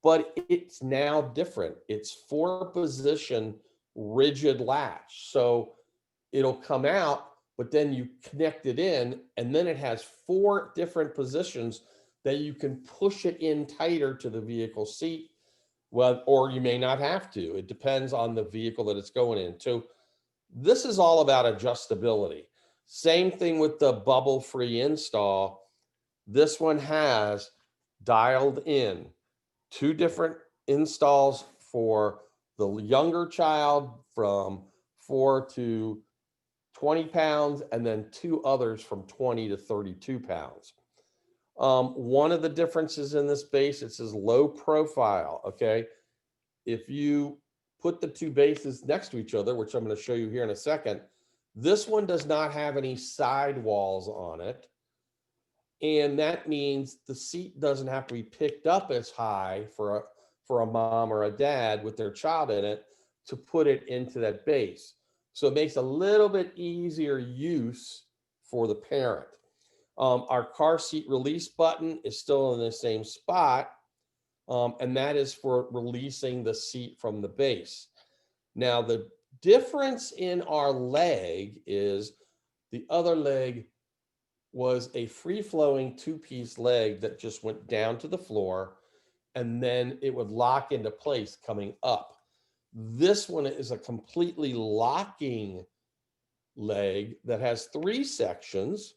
but it's now different. It's 4-position rigid latch. So it'll come out, but then you connect it in, and then it has 4 different positions that you can push it in tighter to the vehicle seat. Well, or you may not have to. It depends on the vehicle that it's going into. This is all about adjustability. Same thing with the bubble-free install. This one has dialed in 2 different installs for the younger child from 4 to 20 pounds, and then 2 others from 20 to 32 pounds. One of the differences in this base, it says low profile, okay? If you put the 2 bases next to each other, which I'm going to show you here in a second, this one does not have any side walls on it. And that means the seat doesn't have to be picked up as high for a mom or a dad with their child in it to put it into that base. So it makes a little bit easier use for the parent. Our car seat release button is still in the same spot. and that is for releasing the seat from the base. Now, the difference in our leg is the other leg was a free-flowing two-piece leg that just went down to the floor, and then it would lock into place coming up. This one is a completely locking leg that has 3 sections,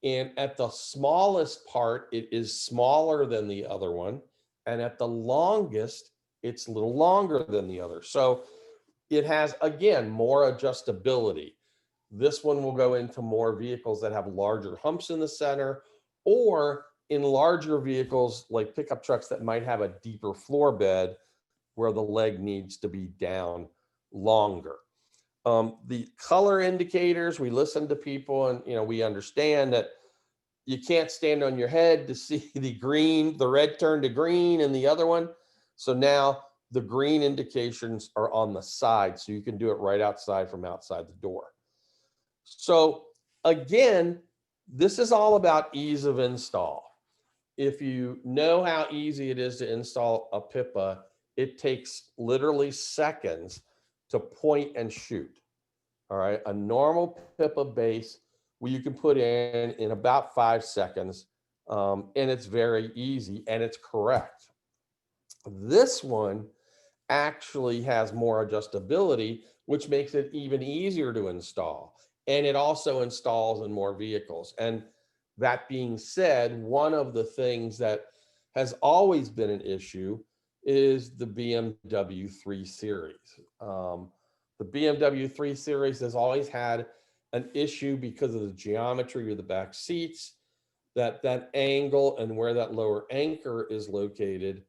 and at the smallest part, it is smaller than the other one, and at the longest, it's a little longer than the other. So it has, again, more adjustability. This one will go into more vehicles that have larger humps in the center, or in larger vehicles like pickup trucks that might have a deeper floor bed where the leg needs to be down longer. The color indicators, we listen to people, and we understand that you can't stand on your head to see the green, the red turn to green in the other one. So now the green indications are on the side, so you can do it right outside from outside the door. So again, this is all about ease of install. If you know how easy it is to install a Pipa, it takes literally seconds to point and shoot. All right, a normal Pipa base you can put in about 5 seconds, and it's very easy and it's correct. This one actually has more adjustability, which makes it even easier to install. And it also installs in more vehicles. And that being said, one of the things that has always been an issue is the BMW 3 Series. The BMW 3 Series has always had an issue because of the geometry of the back seats, that angle and where that lower anchor is located,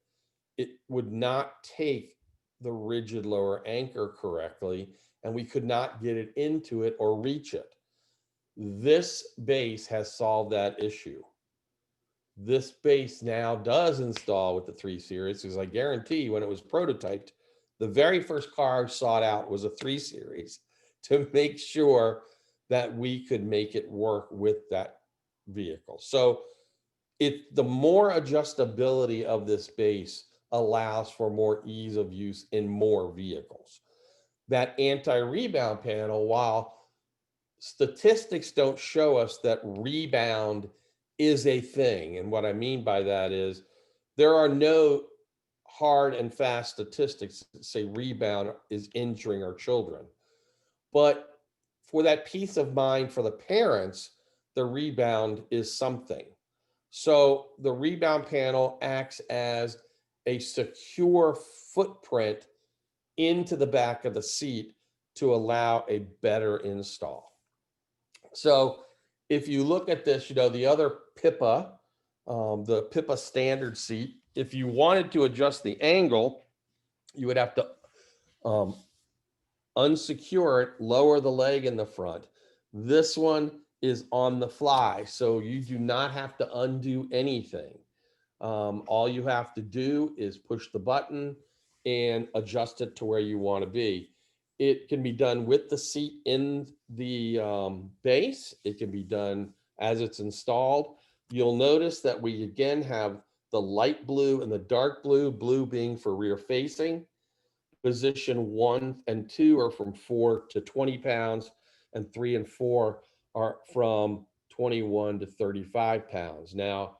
it would not take the rigid lower anchor correctly, and we could not get it into it or reach it. This base has solved that issue. This base now does install with the 3 Series, because I guarantee when it was prototyped, the very first car I sought out was a 3 Series to make sure that we could make it work with that vehicle. So the more adjustability of this base allows for more ease of use in more vehicles. That anti-rebound panel, while statistics don't show us that rebound is a thing, and what I mean by that is there are no hard and fast statistics that say rebound is injuring our children. But for that peace of mind for the parents, the rebound is something. So the rebound panel acts as a secure footprint into the back of the seat to allow a better install. So if you look at this, the other Pipa, the Pipa standard seat, if you wanted to adjust the angle, you would have to unsecure it, lower the leg in the front. This one is on the fly, so you do not have to undo anything. All you have to do is push the button and adjust it to where you want to be. It can be done with the seat in the base. It can be done as it's installed. You'll notice that we again have the light blue and the dark blue, blue being for rear facing. Position 1 and 2 are from 4 to 20 pounds, and 3 and 4 are from 21 to 35 pounds. Now,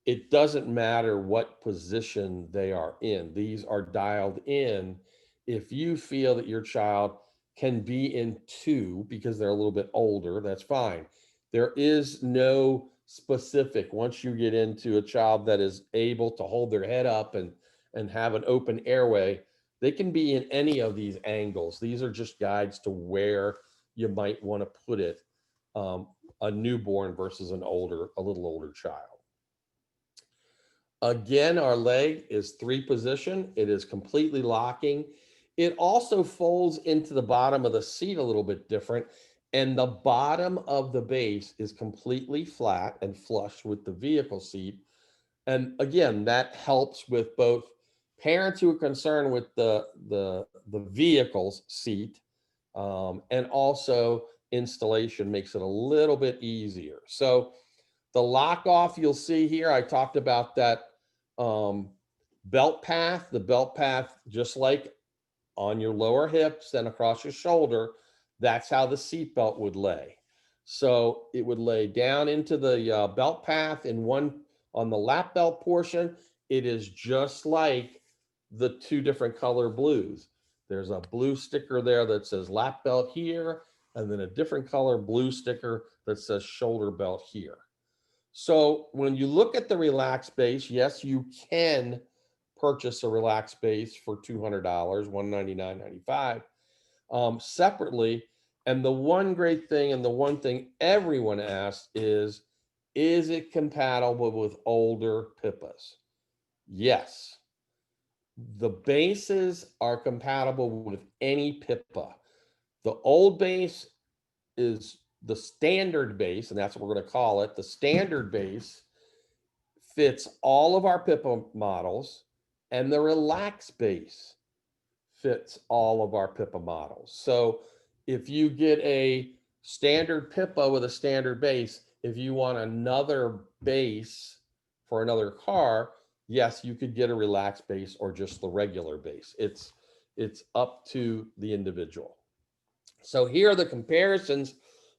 it doesn't matter what position they are in. These are dialed in. If you feel that your child can be in 2 because they're a little bit older, that's fine. There is no specific, once you get into a child that is able to hold their head up and have an open airway, they can be in any of these angles. These are just guides to where you might want to put it, a newborn versus a little older child. Again, our leg is 3 position. It is completely locking. It also folds into the bottom of the seat a little bit different. And the bottom of the base is completely flat and flush with the vehicle seat. And again, that helps with both parents who are concerned with the vehicle's seat, and also installation makes it a little bit easier. So the lock off you'll see here, I talked about that Belt path, the belt path, just like on your lower hips and across your shoulder, that's how the seat belt would lay. So it would lay down into the belt path in one on the lap belt portion. It is just like the two different color blues. There's a blue sticker there that says lap belt here, and then a different color blue sticker that says shoulder belt here. So when you look at the relaxed base, yes, you can purchase a relaxed base for $200, $199.95 separately. And the one great thing, and the one thing everyone asks is it compatible with older Pipas? Yes. The bases are compatible with any Pipa. The old base is the standard base, and that's what we're going to call it. The standard base fits all of our Pipa models, and the relaxed base fits all of our Pipa models. So if you get a standard Pipa with a standard base, if you want another base for another car, yes, you could get a relaxed base or just the regular base. It's up to the individual. So here are the comparisons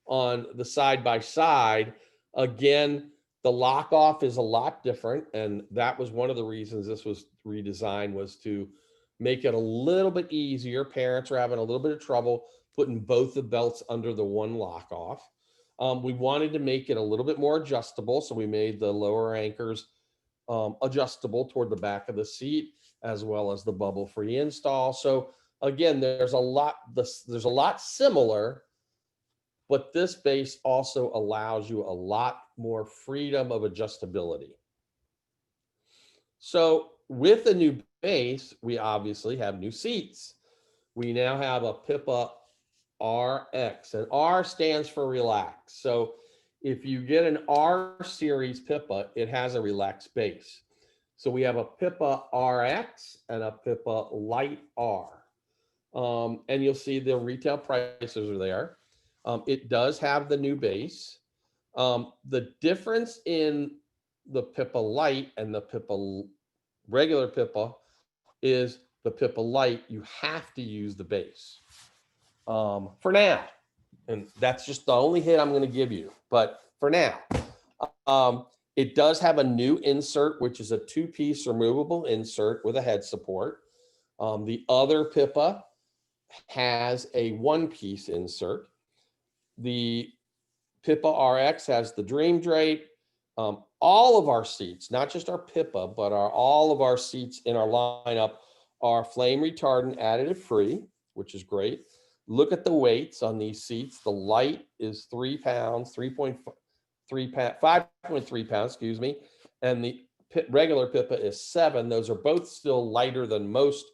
on the side by side. Again, the lock off is a lot different, and that was one of the reasons this was redesigned, was to make it a little bit easier. Parents are having a little bit of trouble putting both the belts under the one lock off. We wanted to make it a little bit more adjustable, so we made the lower anchors adjustable toward the back of the seat, as well as the bubble-free install. So again, there's a lot similar, but this base also allows you a lot more freedom of adjustability. So with the new base, we obviously have new seats. We now have a Pipa Rx, and R stands for relax. So if you get an R series Pipa, it has a relaxed base. So we have a Pipa Rx and a Pipa Light R. And you'll see the retail prices are there. It does have the new base. The difference in the Pipa Light and the Pipa regular Pipa is the Pipa Light, you have to use the base for now. And that's just the only hint I'm going to give you. But for now, it does have a new insert, which is a two-piece removable insert with a head support. The other Pipa has a one-piece insert. The Pipa Rx has the Dream Drape. All of our seats, not just our Pipa, but all of our seats in our lineup are flame retardant additive free, which is great. Look at the weights on these seats. The Light is 3 pounds, 5.3 pounds, excuse me. And the regular Pipa is 7. Those are both still lighter than most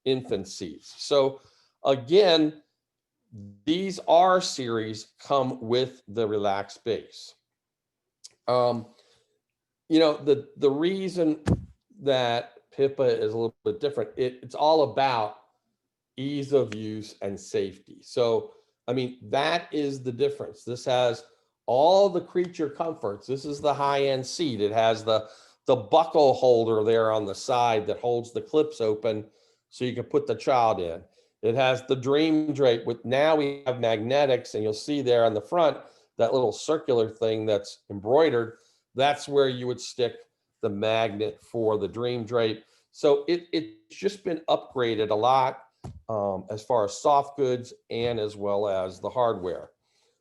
infant seats. So again, these R series come with the relaxed base. You know, the reason that Pipa is a little bit different, it's all about ease of use and safety. So, I mean, that is the difference. This has all the creature comforts. This is the high-end seat. It has the buckle holder there on the side that holds the clips open so you can put the child in. It has the Dream Drape with, now we have magnetics, and you'll see there on the front, that little circular thing that's embroidered. That's where you would stick the magnet for the Dream Drape. So it's just been upgraded a lot as far as soft goods and as well as the hardware.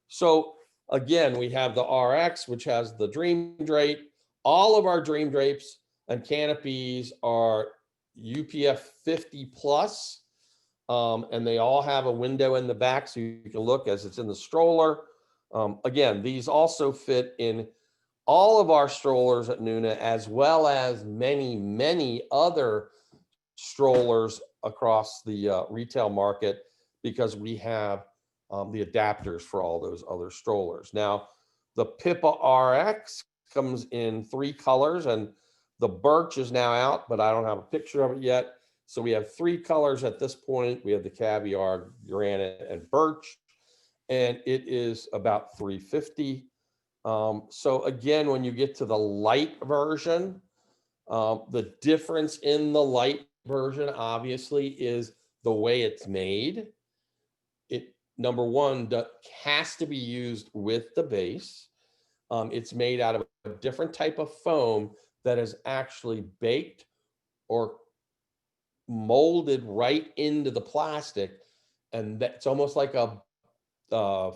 So again, we have the RX, which has the Dream Drape. All of our Dream Drapes and canopies are UPF 50 plus, and they all have a window in the back so you can look as it's in the stroller. Again, these also fit in all of our strollers at Nuna, as well as many, many other strollers across the retail market, because we have the adapters for all those other strollers. Now, the Pipa RX comes in 3 colors, and the birch is now out, but I don't have a picture of it yet. So we have 3 colors at this point. We have the caviar, granite, and birch, and it is about $350. So again, when you get to the light version, The difference in the light version, obviously, is the way it's made. It, number one, has to be used with the base. It's made out of a different type of foam that is actually baked or molded right into the plastic. And that's almost like a, a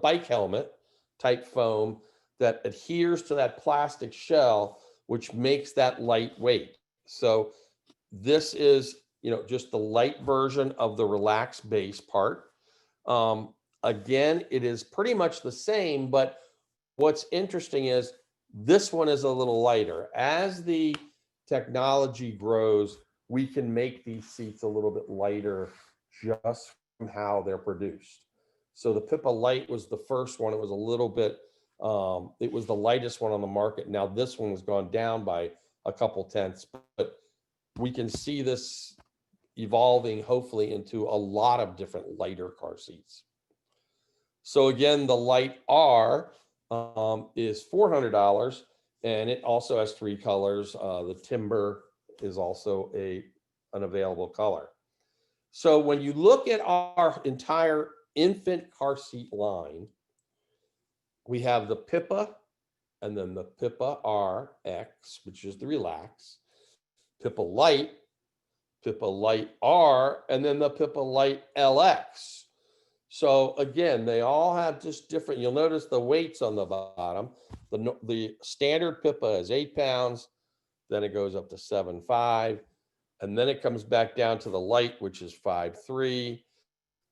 bike helmet type foam that adheres to that plastic shell, which makes that lightweight. So this is, just the light version of the relaxed base part. Again, it is pretty much the same, but what's interesting is this one is a little lighter. As the technology grows, we can make these seats a little bit lighter just from how they're produced. So the Pipa Light was the first one. It was a little bit, it was the lightest one on the market. Now this one has gone down by a couple tenths, but we can see this evolving hopefully into a lot of different lighter car seats. So again, the Light R is $400, and it also has 3 colors. The timber is also an available color. So when you look at our entire infant car seat line, we have the Pipa, and then the Pipa Rx, which is the Relax, Pipa Light R, and then the Pipa Light LX. So again, they all have just different, you'll notice the weights on the bottom. The standard Pipa is 8 pounds, then it goes up to 7.5, and then it comes back down to the Light, which is 5.3,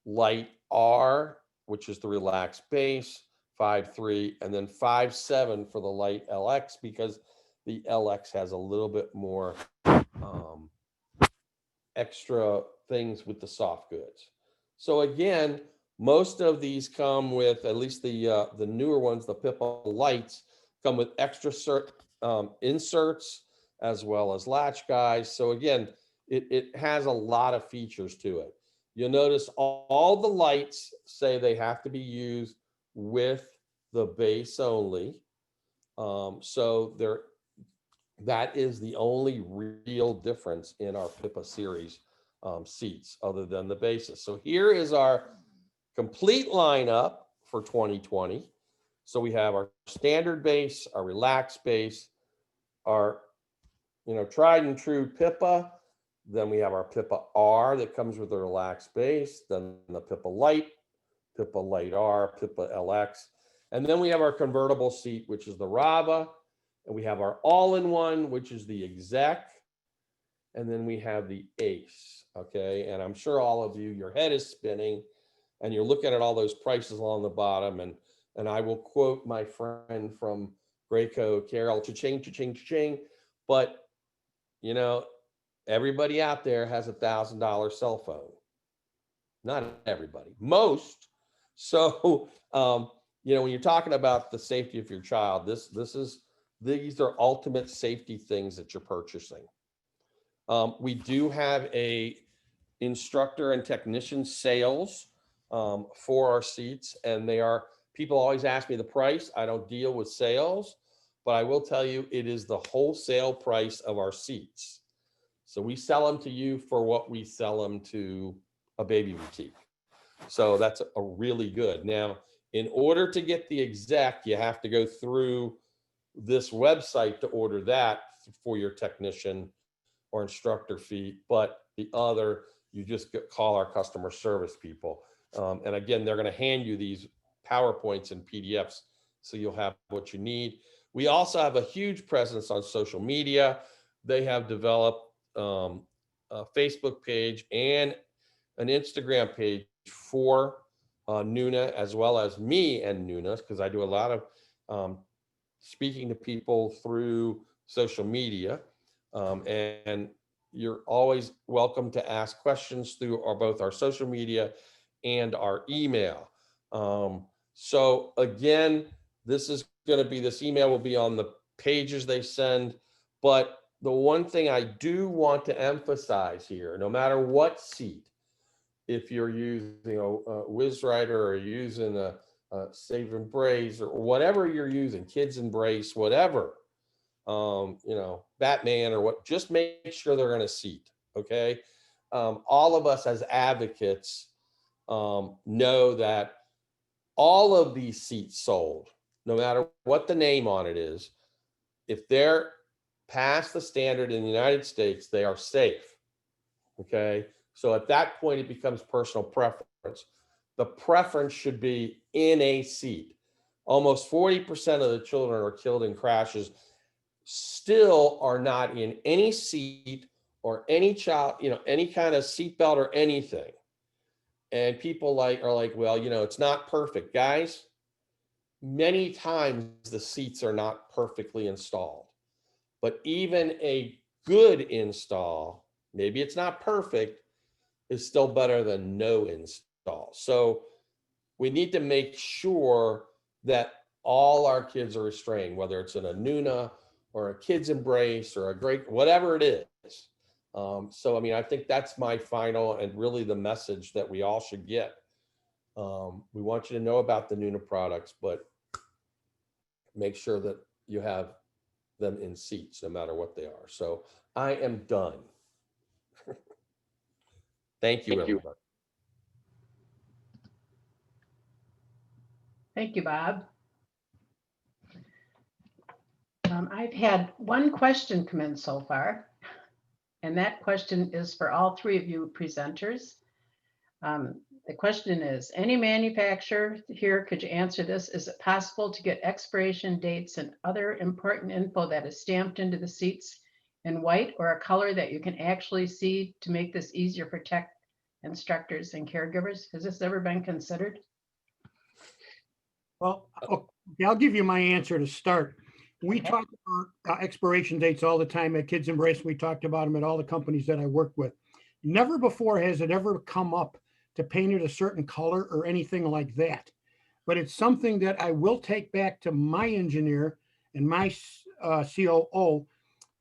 Light R, which is the relaxed base, 5.3, and then 5.7 for the Light LX, because the LX has a little bit more extra things with the soft goods. So again, most of these come with, at least the newer ones, the Pipa Lights, come with extra inserts as well as latch guys. So again, it has a lot of features to it. You'll notice all the lights say they have to be used with the base only. So that is the only real difference in our Pipa series seats other than the bases. So here is our complete lineup for 2020. So we have our standard base, our relaxed base, our tried and true Pipa. Then we have our Pipa R that comes with the relaxed base, then the Pipa Light R, Pipa LX. And then we have our convertible seat, which is the Rava. And we have our all-in-one, which is the Exec. And then we have the Ace, okay? And I'm sure all of you, your head is spinning and you're looking at all those prices along the bottom. And I will quote my friend from Graco, Carol, cha-ching, cha-ching, cha-ching. But, everybody out there has $1,000 cell phone. Not everybody, most. So, when you're talking about the safety of your child, these are ultimate safety things that you're purchasing. We do have a instructor and technician sales for our seats, and people always ask me the price. I don't deal with sales, but I will tell you it is the wholesale price of our seats. So we sell them to you for what we sell them to a baby boutique. So that's a really good. Now, in order to get the Exec, you have to go through this website to order that for your technician or instructor fee. But the other, you just call our customer service people. And again, they're going to hand you these PowerPoints and PDFs, so you'll have what you need. We also have a huge presence on social media. They have developed a Facebook page and an Instagram page for Nuna, as well as me and Nuna, because I do a lot of speaking to people through social media. And you're always welcome to ask questions through both our social media and our email. So again, this email will be on the pages they send. But the one thing I do want to emphasize here, no matter what seat, if you're using a Whiz Rider or using a Save Embrace or whatever you're using, Kids Embrace, whatever, you know, Batman or what, just make sure they're in a seat. Okay. All of us as advocates know that all of these seats sold, no matter what the name on it is, if they're past the standard in the United States, they are safe. Okay. So at that point, it becomes personal preference. The preference should be in a seat. Almost 40% of the children are killed in crashes still are not in any seat or any child, you know, any kind of seatbelt or anything. And people are like, well, you know, it's not perfect. Guys, many times the seats are not perfectly installed. But even a good install, maybe it's not perfect, is still better than no install. So we need to make sure that all our kids are restrained, whether it's in a Nuna or a kid's embrace or a great, whatever it is. So, I mean, I think that's my final and really the message that we all should get. We want you to know about the Nuna products, but make sure that you have them in seats no matter what they are. So I am done. Thank you, everybody. Thank you, Bob. I've had one question come in so far, and that question is for all three of you presenters. The question is, any manufacturer here, could you answer this? Is it possible to get expiration dates and other important info that is stamped into the seats in white or a color that you can actually see to make this easier for tech instructors and caregivers? Has this ever been considered? Well, okay, I'll give you my answer to start. We Okay. talk about expiration dates all the time at Kids Embrace. We talked about them at all the companies that I work with. Never before has it ever come up to paint it a certain color or anything like that. But it's something that I will take back to my engineer and my COO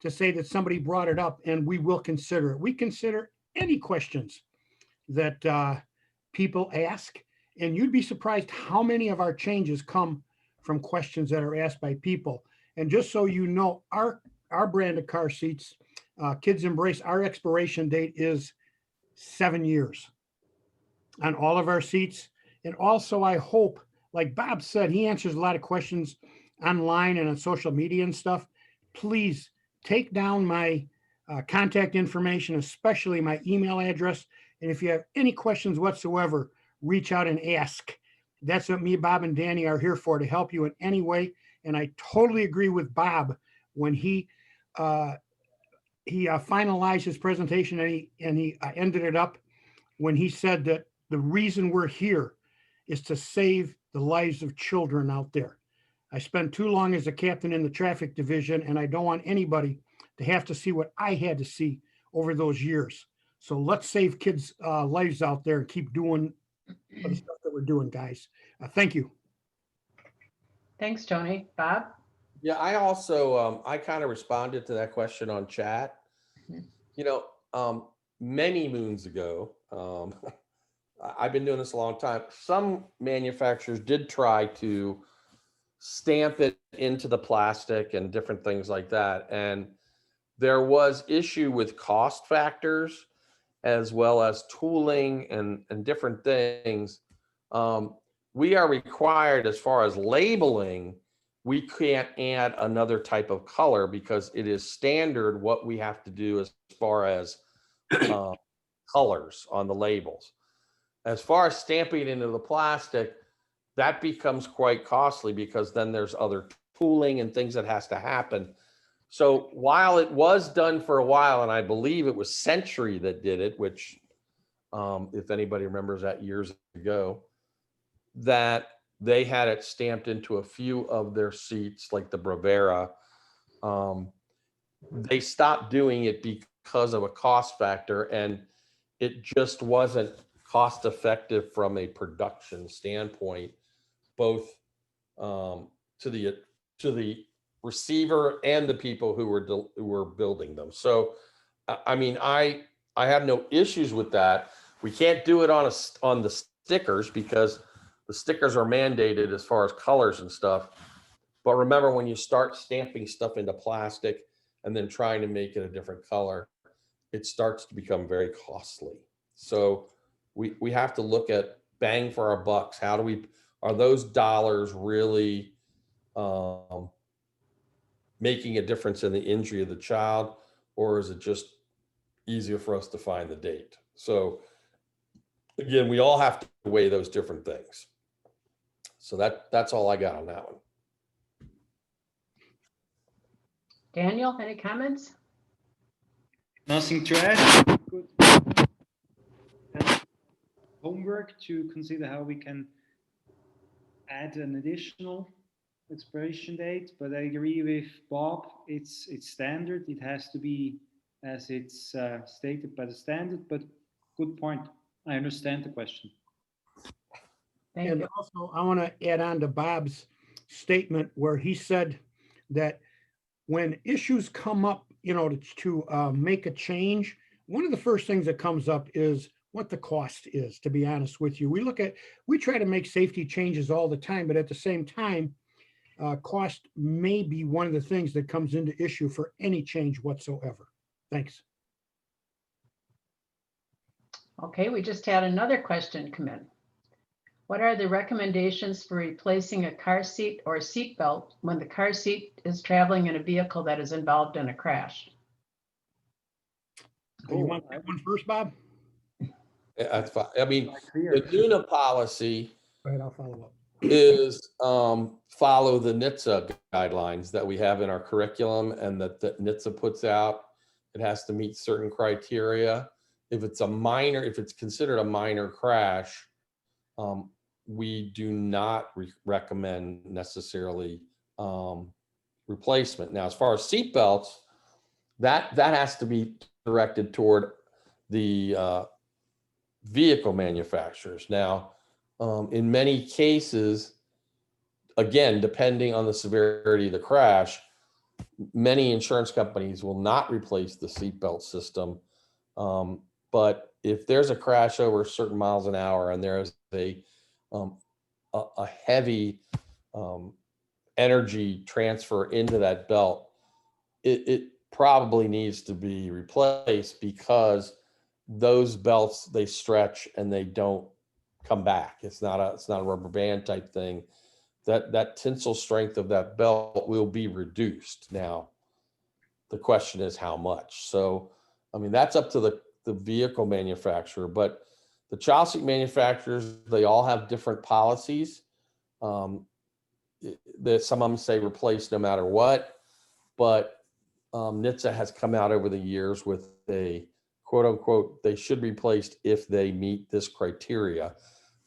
to say that somebody brought it up, and we will consider it. We consider any questions that people ask, and you'd be surprised how many of our changes come from questions that are asked by people. And just so you know, our brand of car seats, Kids Embrace, our expiration date is 7 years on all of our seats. And also, I hope, like Bob said, he answers a lot of questions online and on social media and stuff. Please take down my contact information, especially my email address. And if you have any questions whatsoever, reach out and ask. That's what me, Bob, and Danny are here for, to help you in any way. And I totally agree with Bob when he finalized his presentation and he ended it up when he said that the reason we're here is to save the lives of children out there. I spent too long as a captain in the traffic division, and I don't want anybody to have to see what I had to see over those years. So let's save kids' lives out there and keep doing the stuff that we're doing, guys. Thank you. Thanks, Tony. Bob? Yeah, I also, I kind of responded to that question on chat. You know, many moons ago, I've been doing this a long time. Some manufacturers did try to stamp it into the plastic and different things like that. And there was issue with cost factors as well as tooling and different things. We are required, as far as labeling, we can't add another type of color because it is standard what we have to do as far as colors on the labels. As far as stamping it into the plastic, that becomes quite costly because then there's other tooling and things that has to happen. So while it was done for a while, and I believe it was Century that did it, which if anybody remembers that years ago, that they had it stamped into a few of their seats, like the Bravera. They stopped doing it because of a cost factor, and it just wasn't cost effective from a production standpoint, both to the receiver and the people who were building them. So, I mean, I have no issues with that. We can't do it on the stickers because the stickers are mandated as far as colors and stuff. But remember, when you start stamping stuff into plastic and then trying to make it a different color, it starts to become very costly. So we have to look at bang for our bucks. How do we, are those dollars really making a difference in the injury of the child, or is it just easier for us to find the date? So again, we all have to weigh those different things. So that's all I got on that one. Daniel, any comments? Nothing to add. Good. Homework to consider how we can add an additional expiration date, but I agree with Bob. It's standard. It has to be as it's stated by the standard, but good point. I understand the question. Thank And you. also, I want to add on to Bob's statement where he said that when issues come up, you know, to make a change, one of the first things that comes up is what the cost is, to be honest with you. We try to make safety changes all the time, but at the same time, cost may be one of the things that comes into issue for any change whatsoever. Thanks. Okay, we just had another question come in. What are the recommendations for replacing a car seat or seat belt when the car seat is traveling in a vehicle that is involved in a crash? You want that one first, Bob? That's fine. I mean, Clear. the NUNA policy Go ahead, I'll follow up. is follow the NHTSA guidelines that we have in our curriculum and that NHTSA puts out. It has to meet certain criteria. If it's considered a minor crash, we do not recommend necessarily replacement. Now, as far as seat belts, that has to be directed toward the vehicle manufacturers. Now, in many cases, again, depending on the severity of the crash, many insurance companies will not replace the seatbelt system. But if there's a crash over certain miles an hour and there's a heavy energy transfer into that belt, it probably needs to be replaced, because those belts, they stretch and they don't come back. It's not a rubber band type thing. That tensile strength of that belt will be reduced. Now, the question is how much. So, I mean, that's up to the vehicle manufacturer, but the child seat manufacturers, they all have different policies. That some of them say replace no matter what, but NHTSA has come out over the years with a quote unquote, they should be replaced if they meet this criteria.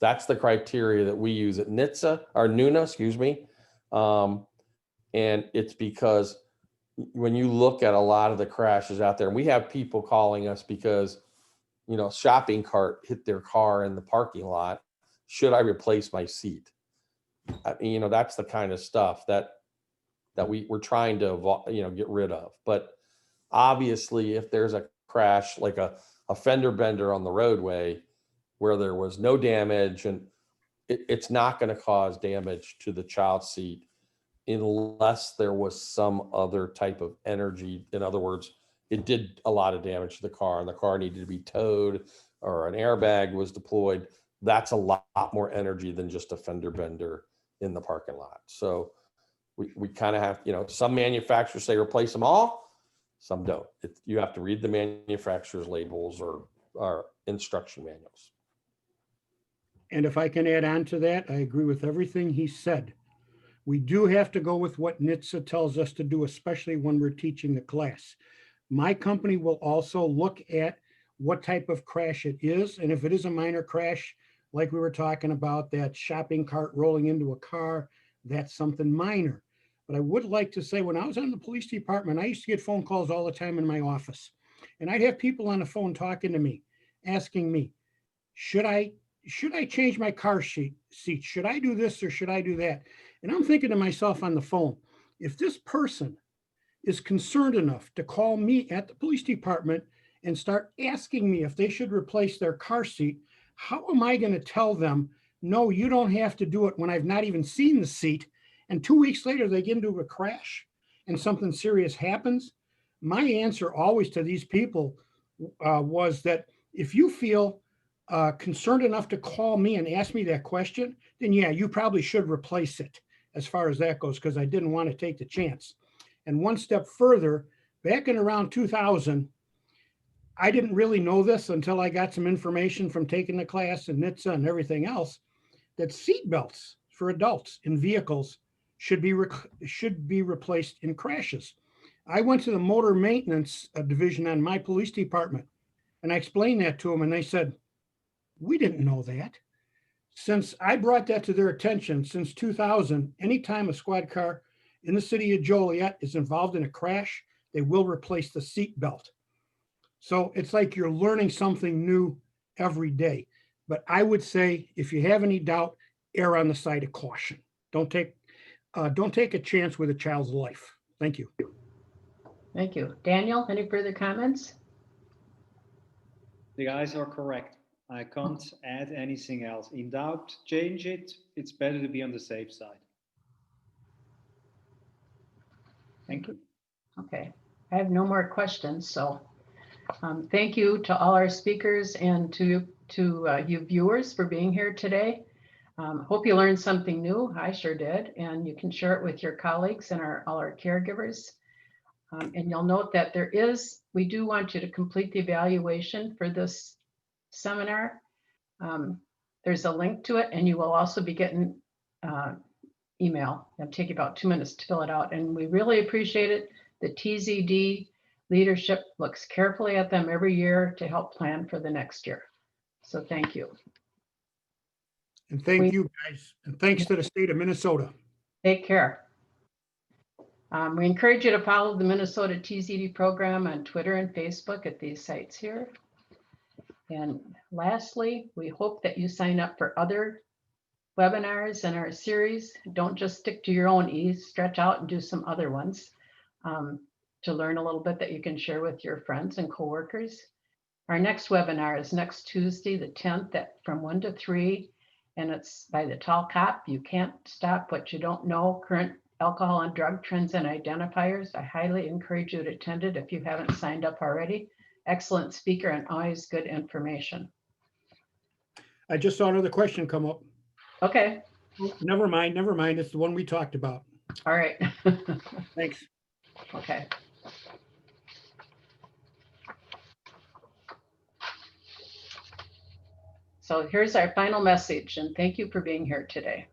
That's the criteria that we use at NHTSA, or NUNA, excuse me. And it's because when you look at a lot of the crashes out there, and we have people calling us because, you know, shopping cart hit their car in the parking lot. Should I replace my seat? I mean, you know, that's the kind of stuff that we're trying to, you know, get rid of. But obviously, if there's a crash, like a fender bender on the roadway where there was no damage, and it's not going to cause damage to the child seat unless there was some other type of energy. In other words, it did a lot of damage to the car and the car needed to be towed or an airbag was deployed. That's a lot more energy than just a fender bender in the parking lot. So we kind of have, you know, some manufacturers say replace them all, some don't. You have to read the manufacturer's labels or instruction manuals. And if I can add on to that, I agree with everything he said. We do have to go with what NHTSA tells us to do, especially when we're teaching the class. My company will also look at what type of crash it is. And if it is a minor crash, like we were talking about, that shopping cart rolling into a car, that's something minor. But I would like to say, when I was on the police department, I used to get phone calls all the time in my office. And I'd have people on the phone talking to me, asking me, should I change my car seat? Should I do this or should I do that? And I'm thinking to myself on the phone, if this person is concerned enough to call me at the police department and start asking me if they should replace their car seat, how am I going to tell them, no, you don't have to do it when I've not even seen the seat and 2 weeks later they get into a crash and something serious happens, my answer always to these people was that if you feel concerned enough to call me and ask me that question, then yeah, you probably should replace it as far as that goes, because I didn't want to take the chance. And one step further, back in around 2000, I didn't really know this until I got some information from taking the class and NHTSA and everything else, that seat belts for adults in vehicles should be replaced in crashes. I went to the motor maintenance division on my police department, and I explained that to them, and they said, we didn't know that. Since I brought that to their attention, since 2000, anytime a squad car in the city of Joliet is involved in a crash, they will replace the seat belt. So it's like you're learning something new every day. But I would say, if you have any doubt, err on the side of caution. Don't take a chance with a child's life. Thank you. Thank you. Daniel, any further comments? The guys are correct. I can't add anything else. In doubt, change it. It's better to be on the safe side. Thank you. Okay, I have no more questions. So thank you to all our speakers and to you viewers for being here today. Hope you learned something new. I sure did. And you can share it with your colleagues and all our caregivers. And you'll note that we do want you to complete the evaluation for this seminar. There's a link to it, and you will also be getting email. It'll take you about 2 minutes to fill it out. And we really appreciate it. The TZD leadership looks carefully at them every year to help plan for the next year. So thank you. And thank you guys. And thanks to the state of Minnesota. Take care. We encourage you to follow the Minnesota TZD program on Twitter and Facebook at these sites here. And lastly, we hope that you sign up for other webinars in our series. Don't just stick to your own ease, stretch out and do some other ones to learn a little bit that you can share with your friends and coworkers. Our next webinar is next Tuesday, the 10th from 1 to 3, and it's by the Tall Cop. You can't stop what you don't know, current alcohol and drug trends and identifiers. I highly encourage you to attend it if you haven't signed up already. Excellent speaker and always good information. I just saw another question come up. Okay. Never mind. It's the one we talked about. All right. Thanks. Okay. So here's our final message, and thank you for being here today.